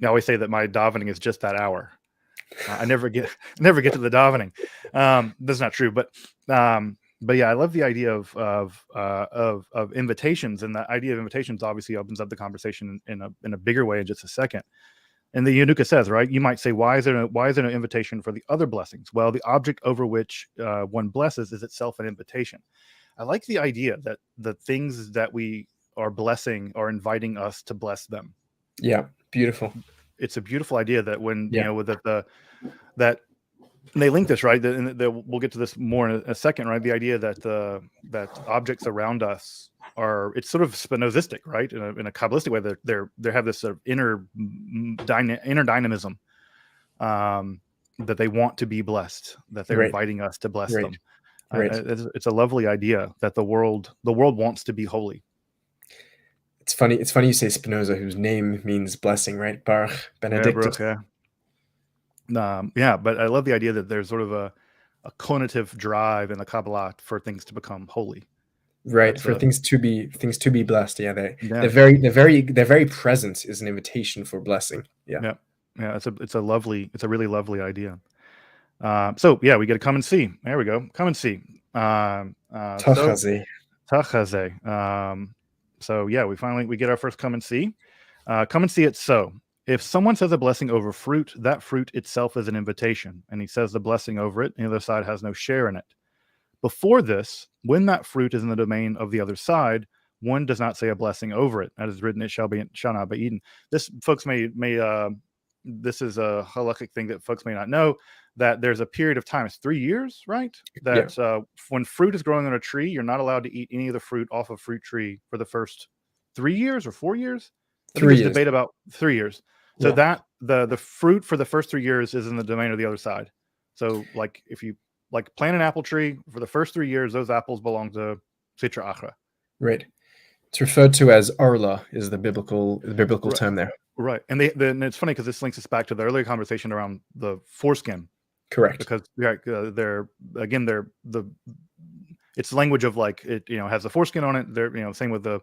I always say that my davening is just that hour. I never get to the davening. That's not true, but yeah, I love the idea of invitations, and the idea of invitations obviously opens up the conversation in a bigger way in just a second. And the Yanuka says, right, you might say, why is there no invitation for the other blessings? Well, the object over which one blesses is itself an invitation. I like the idea that the things that we are blessing are inviting us to bless them. Yeah, beautiful. It's a beautiful idea that when that they link this, right, and we'll get to this more in a second, right? The idea that that objects around us it's sort of Spinozistic, right? In a Kabbalistic way, they have this sort of inner dynamism that they want to be blessed, that they're inviting us to bless them. It's a lovely idea that the world wants to be holy. It's funny you say Spinoza, whose name means blessing, right? Baruch Benedictus. Yeah, but I love the idea that there's sort of a conative drive in the Kabbalah for things to become holy. Right, for things to be blessed. Yeah, their very presence is an invitation for blessing. Yeah. It's a really lovely idea. So yeah, we get to come and see. There we go. Come and see. Tachazeh. So yeah, we get our first come and see. Come and see it. So if someone says a blessing over fruit, that fruit itself is an invitation, and he says the blessing over it, and the other side has no share in it. Before this, when that fruit is in the domain of the other side, one does not say a blessing over it. That is written, it shall not be eaten. This, folks may this is a halakhic thing that folks may not know, that there's a period of time, it's 3 years, right? That when fruit is growing on a tree, you're not allowed to eat any of the fruit off a fruit tree for the first 3 years or 4 years. 3 years. Debate about 3 years. So that the fruit for the first 3 years is in the domain of the other side. So like if you plant an apple tree, for the first 3 years, those apples belong to Sitra Achra. Right. It's referred to as Arla, is the biblical term there. Right. And it's funny because this links us back to the earlier conversation around the foreskin. Correct. Because they're the it's the language of like it, has the foreskin on it. There, same with the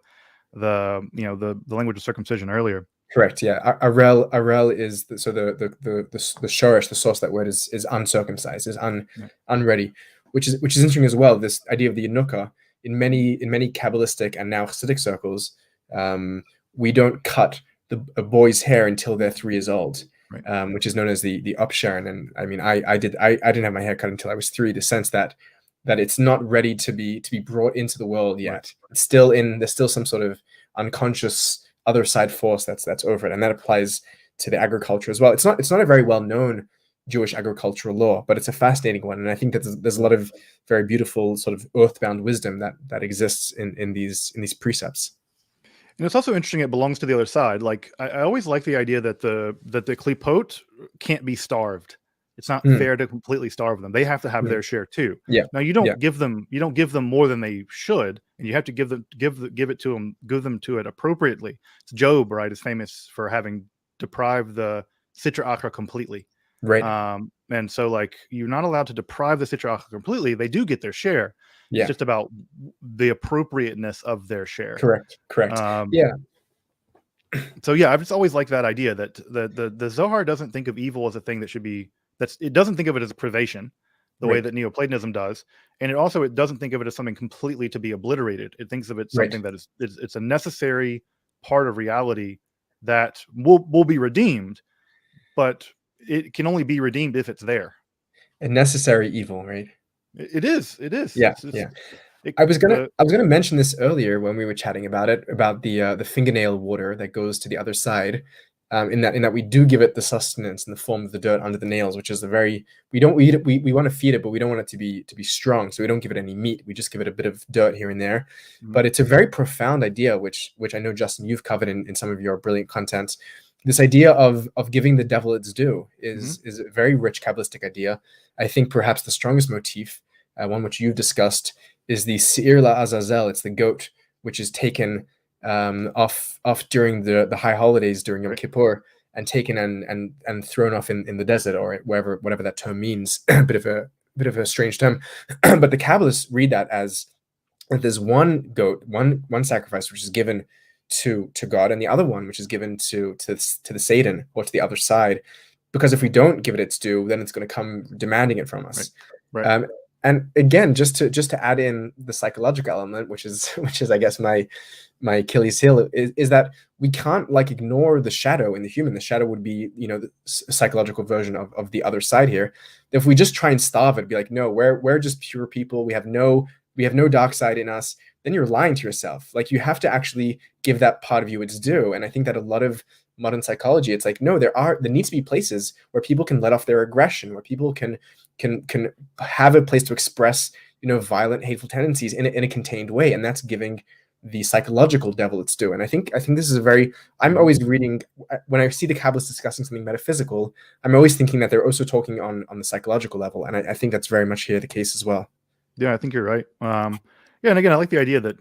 language of circumcision earlier. Correct. Yeah. Arel is the shorish, the source of that word is uncircumcised, is unready, which is interesting as well. This idea of the Yanuka in many Kabbalistic and now Hasidic circles, we don't cut a boy's hair until they're 3 years old, Right. Which is known as the upsharon. And I mean, I didn't have my hair cut until I was 3. The sense that it's not ready to be brought into the world yet. Right. It's there's still some sort of unconscious other side force that's over it, and that applies to the agriculture as well. It's not a very well known Jewish agricultural law, but it's a fascinating one, and I think that there's a lot of very beautiful sort of earthbound wisdom that exists in these precepts. And it's also interesting. It belongs to the other side. Like I always like the idea that the klipot can't be starved. It's not fair to completely starve them. They have to have their share too. Yeah. Now you don't give them more than they should, and you have to give it to it appropriately. It's Job, right, is famous for having deprived the Sitra Achra completely. Right. And so like you're not allowed to deprive the Sitra Achra completely. They do get their share. Yeah. It's just about the appropriateness of their share. Correct. Yeah. So yeah, I've just always liked that idea that the Zohar doesn't think of evil as a thing that should be. It doesn't think of it as a privation, the way that Neoplatonism does, and it doesn't think of it as something completely to be obliterated. It thinks of it something that it's a necessary part of reality that will be redeemed, but it can only be redeemed if it's there. A necessary evil, right? It is. Yeah, I was gonna mention this earlier when we were chatting about it, about the fingernail water that goes to the other side. In that we do give it the sustenance in the form of the dirt under the nails, which is we want to feed it, but we don't want it to be strong, so we don't give it any meat. We just give it a bit of dirt here and there. Mm-hmm. But it's a very profound idea, which I know, Justin, you've covered in some of your brilliant content. This idea of giving the devil its due is a very rich Kabbalistic idea. I think perhaps the strongest motif, one which you've discussed, is the Seir LaAzazel. It's the goat which is taken off during the high holidays during Yom Kippur, and taken and thrown off in the desert, or whatever that term means. a bit of a strange term. But the Kabbalists read that as that there's one goat, one sacrifice which is given to God, and the other one which is given to the Satan, or to the other side, because if we don't give it its due, then it's going to come demanding it from us. Right. And again, just to add in the psychological element, which is I guess my Achilles heel, is that we can't like ignore the shadow in the human. The shadow would be, the psychological version of the other side here. If we just try and starve it, be like, no, we're just pure people. We have no dark side in us. Then you're lying to yourself. Like, you have to actually give that part of you its due. And I think that a lot of modern psychology, it's like, no, there needs to be places where people can let off their aggression, where people can have a place to express, violent, hateful tendencies in a contained way. And that's giving the psychological devil its due. And I think this is I'm always reading, when I see the Kabbalists discussing something metaphysical, I'm always thinking that they're also talking on the psychological level. And I think that's very much here the case as well. Yeah, I think you're right. Yeah, and again, I like the idea that,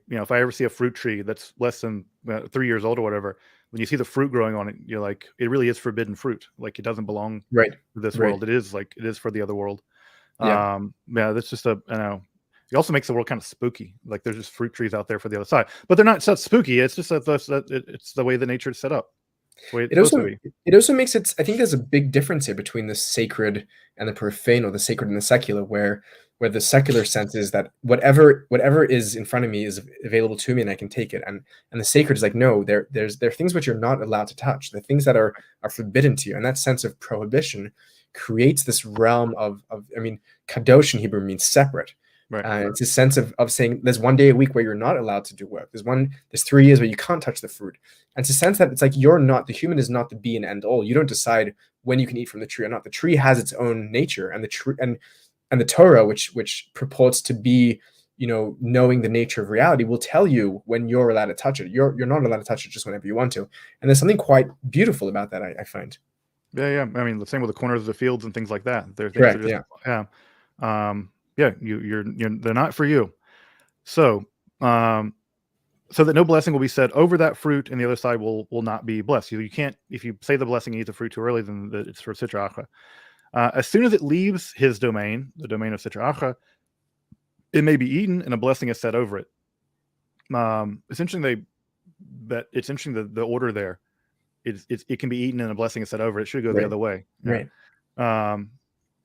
if I ever see a fruit tree that's less than 3 years old or whatever, when you see the fruit growing on it, you're like, it really is forbidden fruit. Like, it doesn't belong to this world. It is for the other world. Yeah, that's just I know. It also makes the world kind of spooky. Like, there's just fruit trees out there for the other side, but they're not so spooky. It's just that it's the way that nature is set up. It also makes it. I think there's a big difference here between the sacred and the profane, or the sacred and the secular, where the secular sense is that whatever is in front of me is available to me and I can take it, and the sacred is like, no, there are things which you're not allowed to touch, the things that are forbidden to you, and that sense of prohibition creates this realm of kadosh in Hebrew means separate. Right. It's a sense of saying there's one day a week where you're not allowed to do work. There's 3 years where you can't touch the fruit. And it's a sense that it's like the human is not the be and end all. You don't decide when you can eat from the tree or not. The tree has its own nature, and the tree and the Torah, which purports to be, knowing the nature of reality, will tell you when you're allowed to touch it. You're not allowed to touch it just whenever you want to. And there's something quite beautiful about that, I find. Yeah. I mean, the same with the corners of the fields and things like that. They're things correct. That just, you're they're not for you. So so that no blessing will be said over that fruit, and the other side will not be blessed. You can't, if you say the blessing and eat the fruit too early, then it's for Sitra Achra. As soon as it leaves his domain, the domain of Sitra Achra, it may be eaten and a blessing is said over it. It's interesting it's interesting the order there. It can be eaten and a blessing is said over it. It should go the other way. Yeah. Right.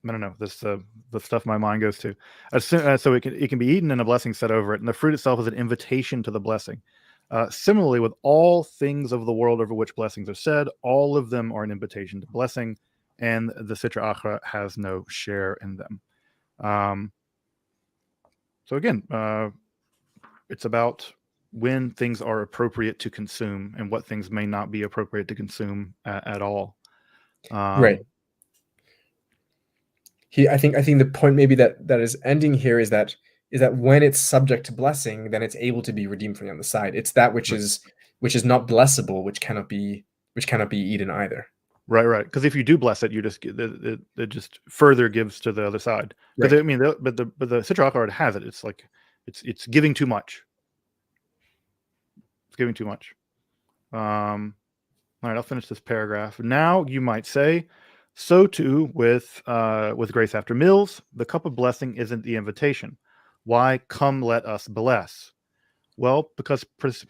I don't know. This the stuff my mind goes to. So it can be eaten and a blessing set over it, and the fruit itself is an invitation to the blessing. Similarly, with all things of the world over which blessings are said, all of them are an invitation to blessing, and the Sitra Achra has no share in them. So again, it's about when things are appropriate to consume and what things may not be appropriate to consume at all. Right. I think the point maybe that is ending here is that when it's subject to blessing, then it's able to be redeemed from the other side. It's that which is not blessable, which cannot be eaten either. Right. Because if you do bless it, you just it just further gives to the other side. Because Right. I mean, but the Sitra Achra has it. It's like it's giving too much. It's giving too much. All right, I'll finish this paragraph. Now you might say, so too with grace after meals, the cup of blessing isn't the invitation. Why come let us bless? Well, because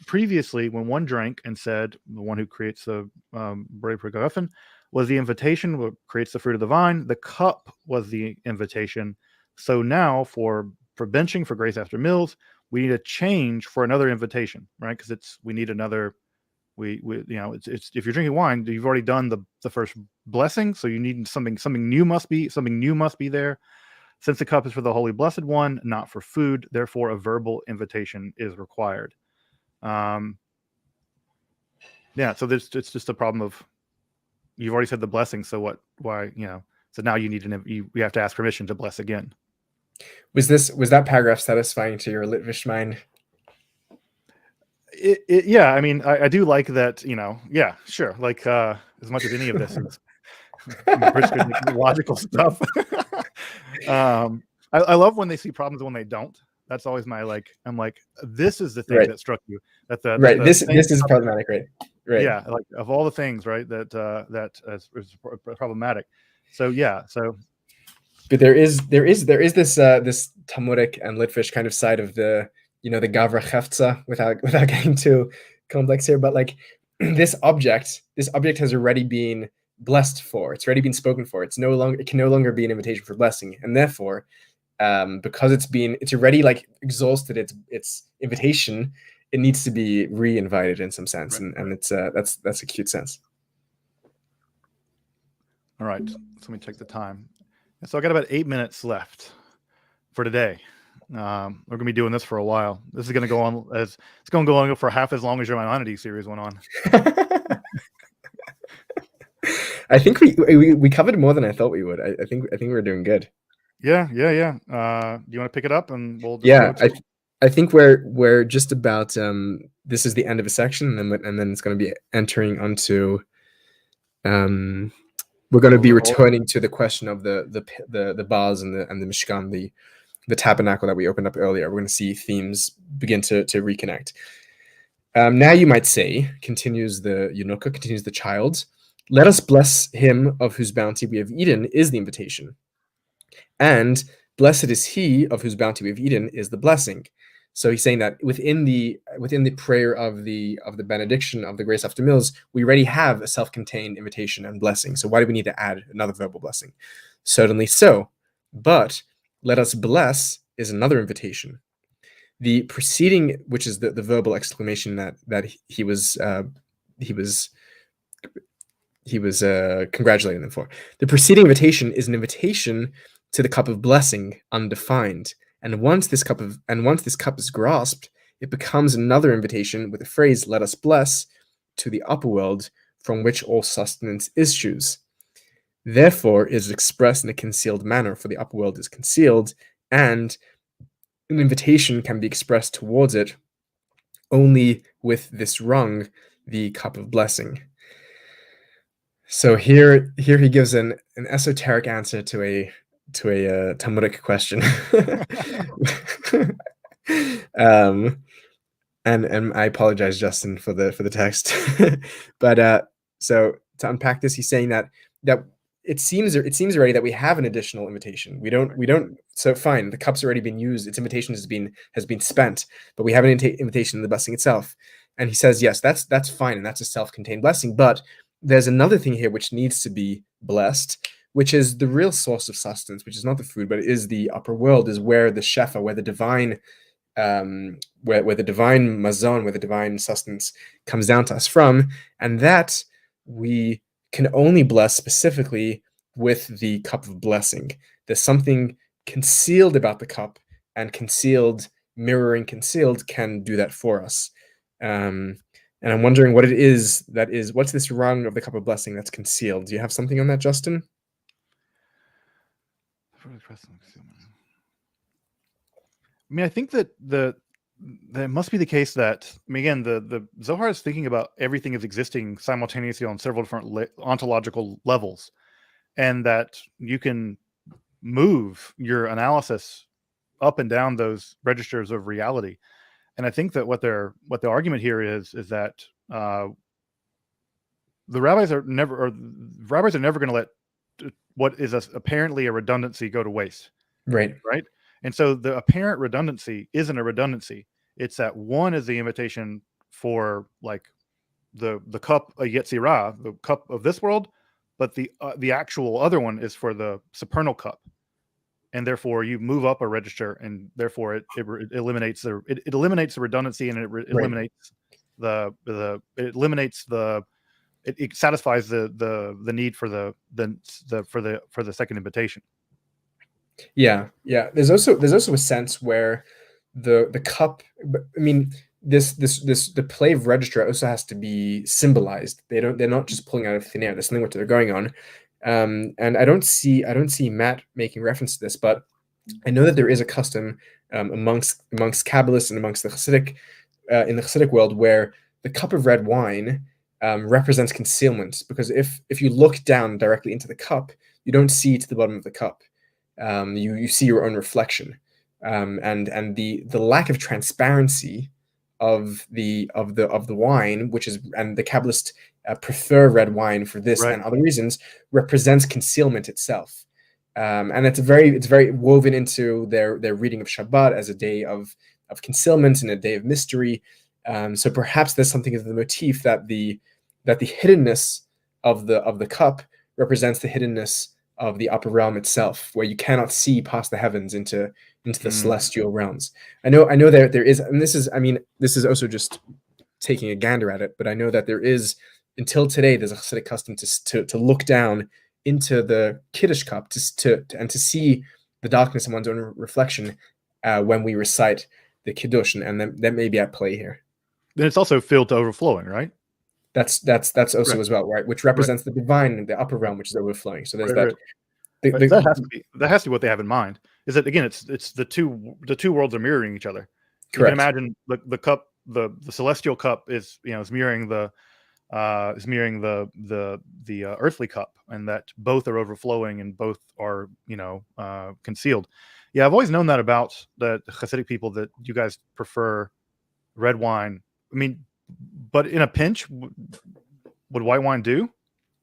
previously when one drank and said, the one who creates the Borei Pri Hagafen was the invitation, what creates the fruit of the vine, the cup was the invitation. So now for benching for grace after meals, we need a change for another invitation, right? Because we need another. We it's if you're drinking wine, you've already done the first blessing, so you need something new must be there. Since the cup is for the Holy Blessed One, not for food, therefore a verbal invitation is required. So it's just a problem of you've already said the blessing, so what? Why So now you need you have to ask permission to bless again. Was that paragraph satisfying to your Litvish mind? Yeah, I mean, I do like that, yeah, sure. Like as much as any of this is logical stuff. I love when they see problems when they don't. That's always my I'm like, this is the thing that struck you. This is problematic, right? Yeah, like of all the things, right, that is problematic. So yeah, but there is this Talmudic and Litvish kind of side of the the Gavra Chefza without getting too complex here, but like this object has already been blessed for. It's already been spoken for. It can no longer be an invitation for blessing, and therefore, because it's already like exhausted its invitation, it needs to be re-invited in some sense, and it's that's a cute sense. All right, so let me check the time. So I got about 8 minutes left for today. We're gonna be doing this for a while. This is gonna go on for half as long as your Maimonides series went on. I think we covered more than I thought we would. I think we're doing good. Yeah. Do you want to pick it up and we'll? I think we're just about. This is the end of a section, and then it's going to be entering onto. We're going to be returning to the question of the bars and the Mishkan, the tabernacle that we opened up earlier. We're going to see themes begin to reconnect. Now you might say, continues the Yenuka, continues the child, let us bless him of whose bounty we have eaten is the invitation. And blessed is he of whose bounty we have eaten is the blessing. So he's saying that within the prayer of the benediction of the grace after meals, we already have a self-contained invitation and blessing. So why do we need to add another verbal blessing? Certainly so. But let us bless is another invitation. The preceding, which is the verbal exclamation that he was congratulating them for. The preceding invitation is an invitation to the cup of blessing, undefined. And once this cup is grasped, it becomes another invitation with the phrase "Let us bless" to the upper world, from which all sustenance issues. Therefore, it is expressed in a concealed manner, for the upper world is concealed, and an invitation can be expressed towards it only with this rung, the cup of blessing. So here he gives an esoteric answer to a Talmudic question. And I apologize, Justin, for the text. But so to unpack this, he's saying that it seems already that we have an additional invitation. We don't. So fine, the cup's already been used. Its invitation has been spent, but we have an invitation in the blessing itself. And he says, yes, that's fine, and that's a self-contained blessing. But there's another thing here which needs to be blessed, which is the real source of sustenance, which is not the food, but it is the upper world, is where the shefa, where the divine, where the divine mazon, where the divine sustenance comes down to us from, and that we can only bless specifically with the cup of blessing. There's something concealed about the cup, and concealed, mirroring concealed, can do that for us. And I'm wondering what it is what's this rung of the cup of blessing that's concealed? Do you have something on that, Justin? I mean, I think that that must be the case that, I mean, again, the Zohar is thinking about everything as existing simultaneously on several different ontological levels, and that you can move your analysis up and down those registers of reality. And I think that what the argument here is that the rabbis are never going to let what is apparently a redundancy go to waste. Right. And so the apparent redundancy isn't a redundancy. It's that one is the invitation for like the cup of Yetzirah, the cup of this world, but the actual other one is for the supernal cup. And therefore you move up a register, and therefore it eliminates the redundancy, and it satisfies the need for the second invitation. Yeah. There's also a sense where the cup. I mean, the play of register also has to be symbolized. They're not just pulling out of thin air. There's something which they're going on. And I don't see Matt making reference to this, but I know that there is a custom amongst Kabbalists and amongst the Hasidic in the Hasidic world, where the cup of red wine represents concealment, because if you look down directly into the cup, you don't see to the bottom of the cup. You see your own reflection, and the lack of transparency of the wine, which is, and the Kabbalists prefer red wine for this and other reasons, represents concealment itself. And it's very woven into their reading of Shabbat as a day of concealment and a day of mystery. So perhaps there's something of the motif that the hiddenness of the cup represents the hiddenness of the upper realm itself, where you cannot see past the heavens into the celestial realms. I know there is, and this is also just taking a gander at it, but I know that there is, until today, there's a Hasidic custom to look down into the Kiddush cup to see the darkness in one's own reflection when we recite the Kiddush, and that may be at play here. Then it's also filled to overflowing, right? That's also as well, right? Which represents the divine, the upper realm, which is overflowing. So there's that. That has to be what they have in mind. Is that, again, it's the two worlds are mirroring each other. Correct. You can imagine the cup, the celestial cup is mirroring the earthly cup, and that both are overflowing and both are concealed. Yeah, I've always known that about the Hasidic people, that you guys prefer red wine. I mean, but in a pinch, would white wine do?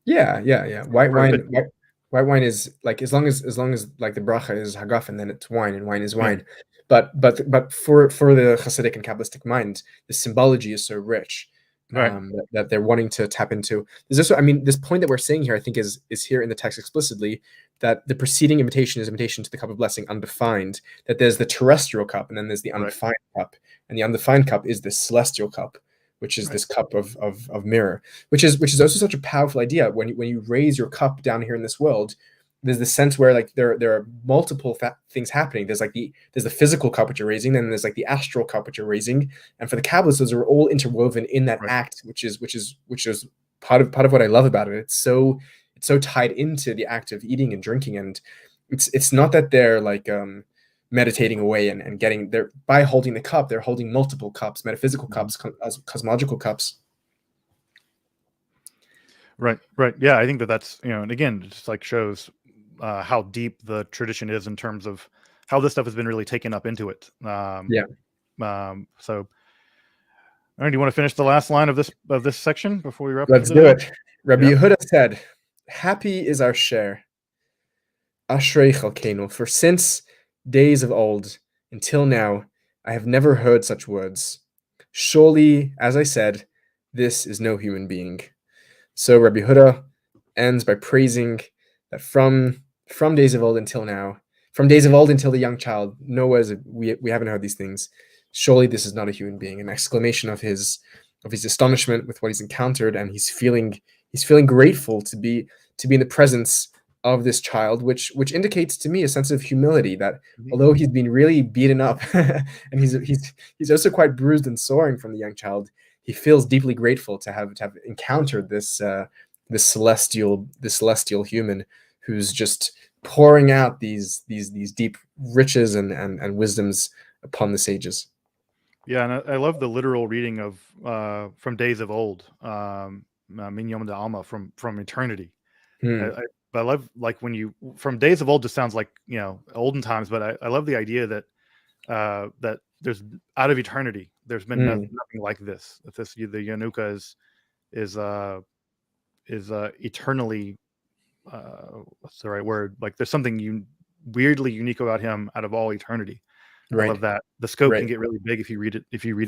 Yeah. White wine is like, as long as like the bracha is hagafen, then it's wine, and wine is wine. Yeah. But for the Hasidic and Kabbalistic mind, the symbology is so rich. That they're wanting to tap into. There's also, this point that we're saying here, I think is here in the text explicitly, that the preceding invitation is invitation to the cup of blessing, undefined, that there's the terrestrial cup, and then there's the undefined cup, and the undefined cup is the celestial cup, which is this cup of mirror, which is also such a powerful idea. When you raise your cup down here in this world, there's this sense where like there are multiple things happening. There's the physical cup which you're raising, then there's like the astral cup which you're raising, and for the Kabbalists, those are all interwoven in that act, which is part of what I love about it. It's so tied into the act of eating and drinking, and it's not that they're like meditating away and getting there by holding the cup. They're holding multiple cups, metaphysical cups, cosmological cups. Right. Yeah, I think that's and again, it just like shows how deep the tradition is in terms of how this stuff has been really taken up into it. So, all right, do you want to finish the last line of this section before we wrap? Let's do it. Rabbi Yehuda said, Happy is our share. Ashrei Chalkenu, for since days of old until now, I have never heard such words. Surely, as I said, this is no human being. So Rabbi Huda ends by praising that from days of old until now, from days of old until the young child, no words we haven't heard these things. Surely this is not a human being. An exclamation of his astonishment with what he's encountered, and he's feeling grateful to be in the presence of this child, which indicates to me a sense of humility that although he's been really beaten up and he's also quite bruised and soaring from the young child, he feels deeply grateful to have encountered this celestial human who's just pouring out these deep riches and wisdoms upon the sages. Yeah, and I love the literal reading of from days of old, Min Yom Alma, from eternity. Hmm. I love, like, when you from days of old just sounds like, olden times, but I love the idea that that there's out of eternity there's been Hmm. nothing like this. That the Yanuka is eternally, what's the right word? Like, there's something weirdly unique about him out of all eternity. I Right. love that. The scope can Right. get really big if you read it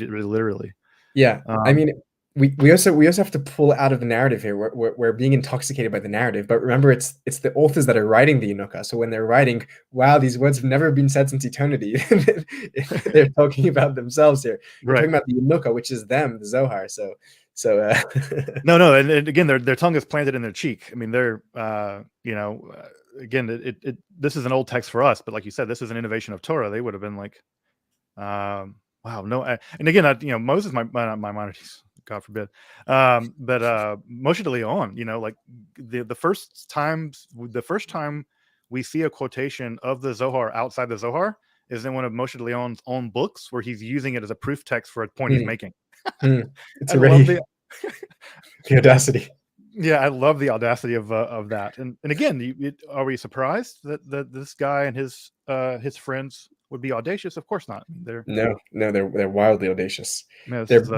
really literally. Yeah. I Um, mean, we also have to pull out of the narrative here. We're being intoxicated by the narrative, but remember, it's the authors that are writing the Yanuka. So when they're writing, wow, these words have never been said since eternity. They're talking about themselves here. You're right. talking about the Yanuka, which is them, the Zohar. So No, and again, their tongue is planted in their cheek. I mean, they're again, this is an old text for us, but like you said, this is an innovation of Torah. They would have been like, wow, no. And again, Moses, Maimonides, God forbid, but Moshe de Leon, like the first time we see a quotation of the Zohar outside the Zohar is in one of Moshe de Leon's own books, where he's using it as a proof text for a point he's hmm, making. it's I love already the the audacity. Yeah, I love the audacity of that. And again, are we surprised that this guy and his friends would be audacious? Of course not. I mean, No, no, they're wildly audacious. this is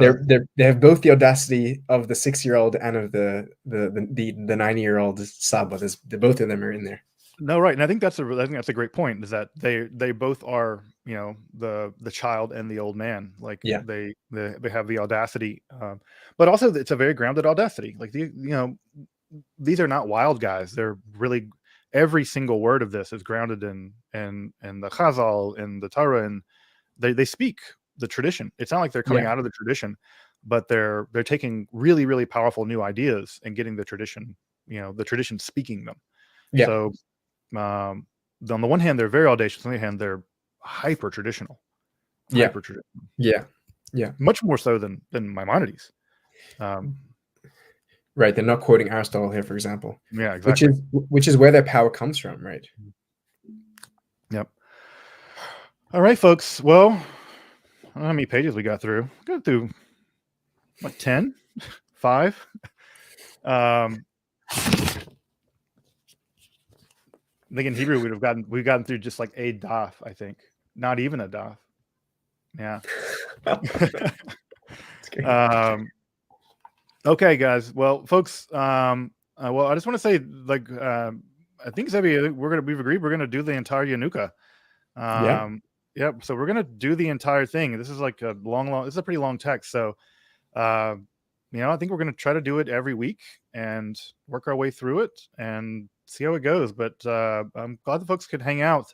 They have both the audacity of the 6-year-old and of the 90-year-old Saba. Both of them are in there. no, right. And I think that's a great point, is that they both are, the child and the old man. Like, Yeah, they have the audacity, but also it's a very grounded audacity. Like, these are not wild guys. They're really, every single word of this is grounded in the Chazal, in the Torah, and they speak the tradition. It's not like they're coming yeah, out of the tradition, but they're taking really, really powerful new ideas and getting the tradition, the tradition speaking them. yeah, So, on the one hand, they're very audacious. On the other hand, they're hyper traditional, yeah, yeah, yeah. much more so than Maimonides. Um, Right. They're not quoting Aristotle here, for example, yeah, which exactly. is where their power comes from, right? Yep. All right, folks. Well, I don't know how many pages we got through. We got through like 10, 5. Um, I think in Hebrew we've gotten through just like a daf. I think not even a daf. Yeah. It's great. Okay, guys. Well, folks. Well, I just want to say, like, I think, Zebi, we've agreed we're gonna do the entire Yanuka. Yeah. Yep. So we're gonna do the entire thing. This is like a long. This is a pretty long text. So, uh, I think we're gonna try to do it every week and work our way through it and see how it goes. But I'm glad the folks could hang out.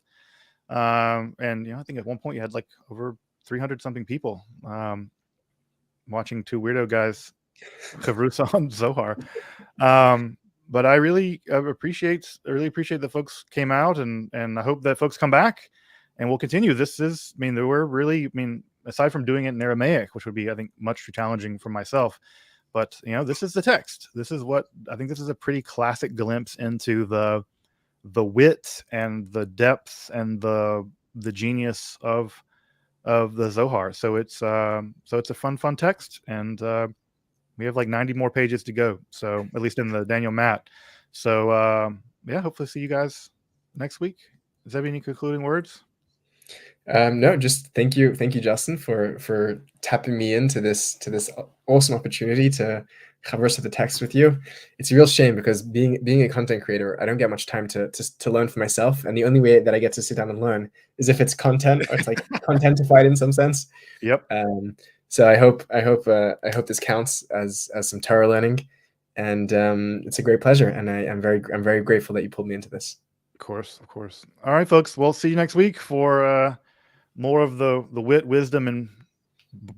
And I think at one point you had like over 300 something people watching two weirdo guys chavrusa on Zohar. But I really appreciate the folks came out, and I hope that folks come back and we'll continue. We're really, aside from doing it in Aramaic, which would be, I think, much too challenging for myself, but this is the text. This is what I think. This is a pretty classic glimpse into the wit and the depth and the genius of the Zohar. So it's a fun text, and we have like 90 more pages to go. So at least in the Daniel Matt. So yeah, hopefully see you guys next week. Does that have any concluding words? No, just thank you, Justin, for tapping me into this awesome opportunity to converse with the text with you. It's a real shame because being a content creator, I don't get much time to learn for myself, and the only way that I get to sit down and learn is if it's content, or it's like contentified in some sense. Yep. So I hope this counts as some Torah learning, and it's a great pleasure, and I'm very grateful that you pulled me into this. Of course, of course. All right, folks. We'll see you next week for more of the wit, wisdom, and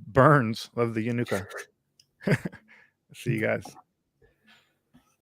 burns of the Yanuka. See you guys.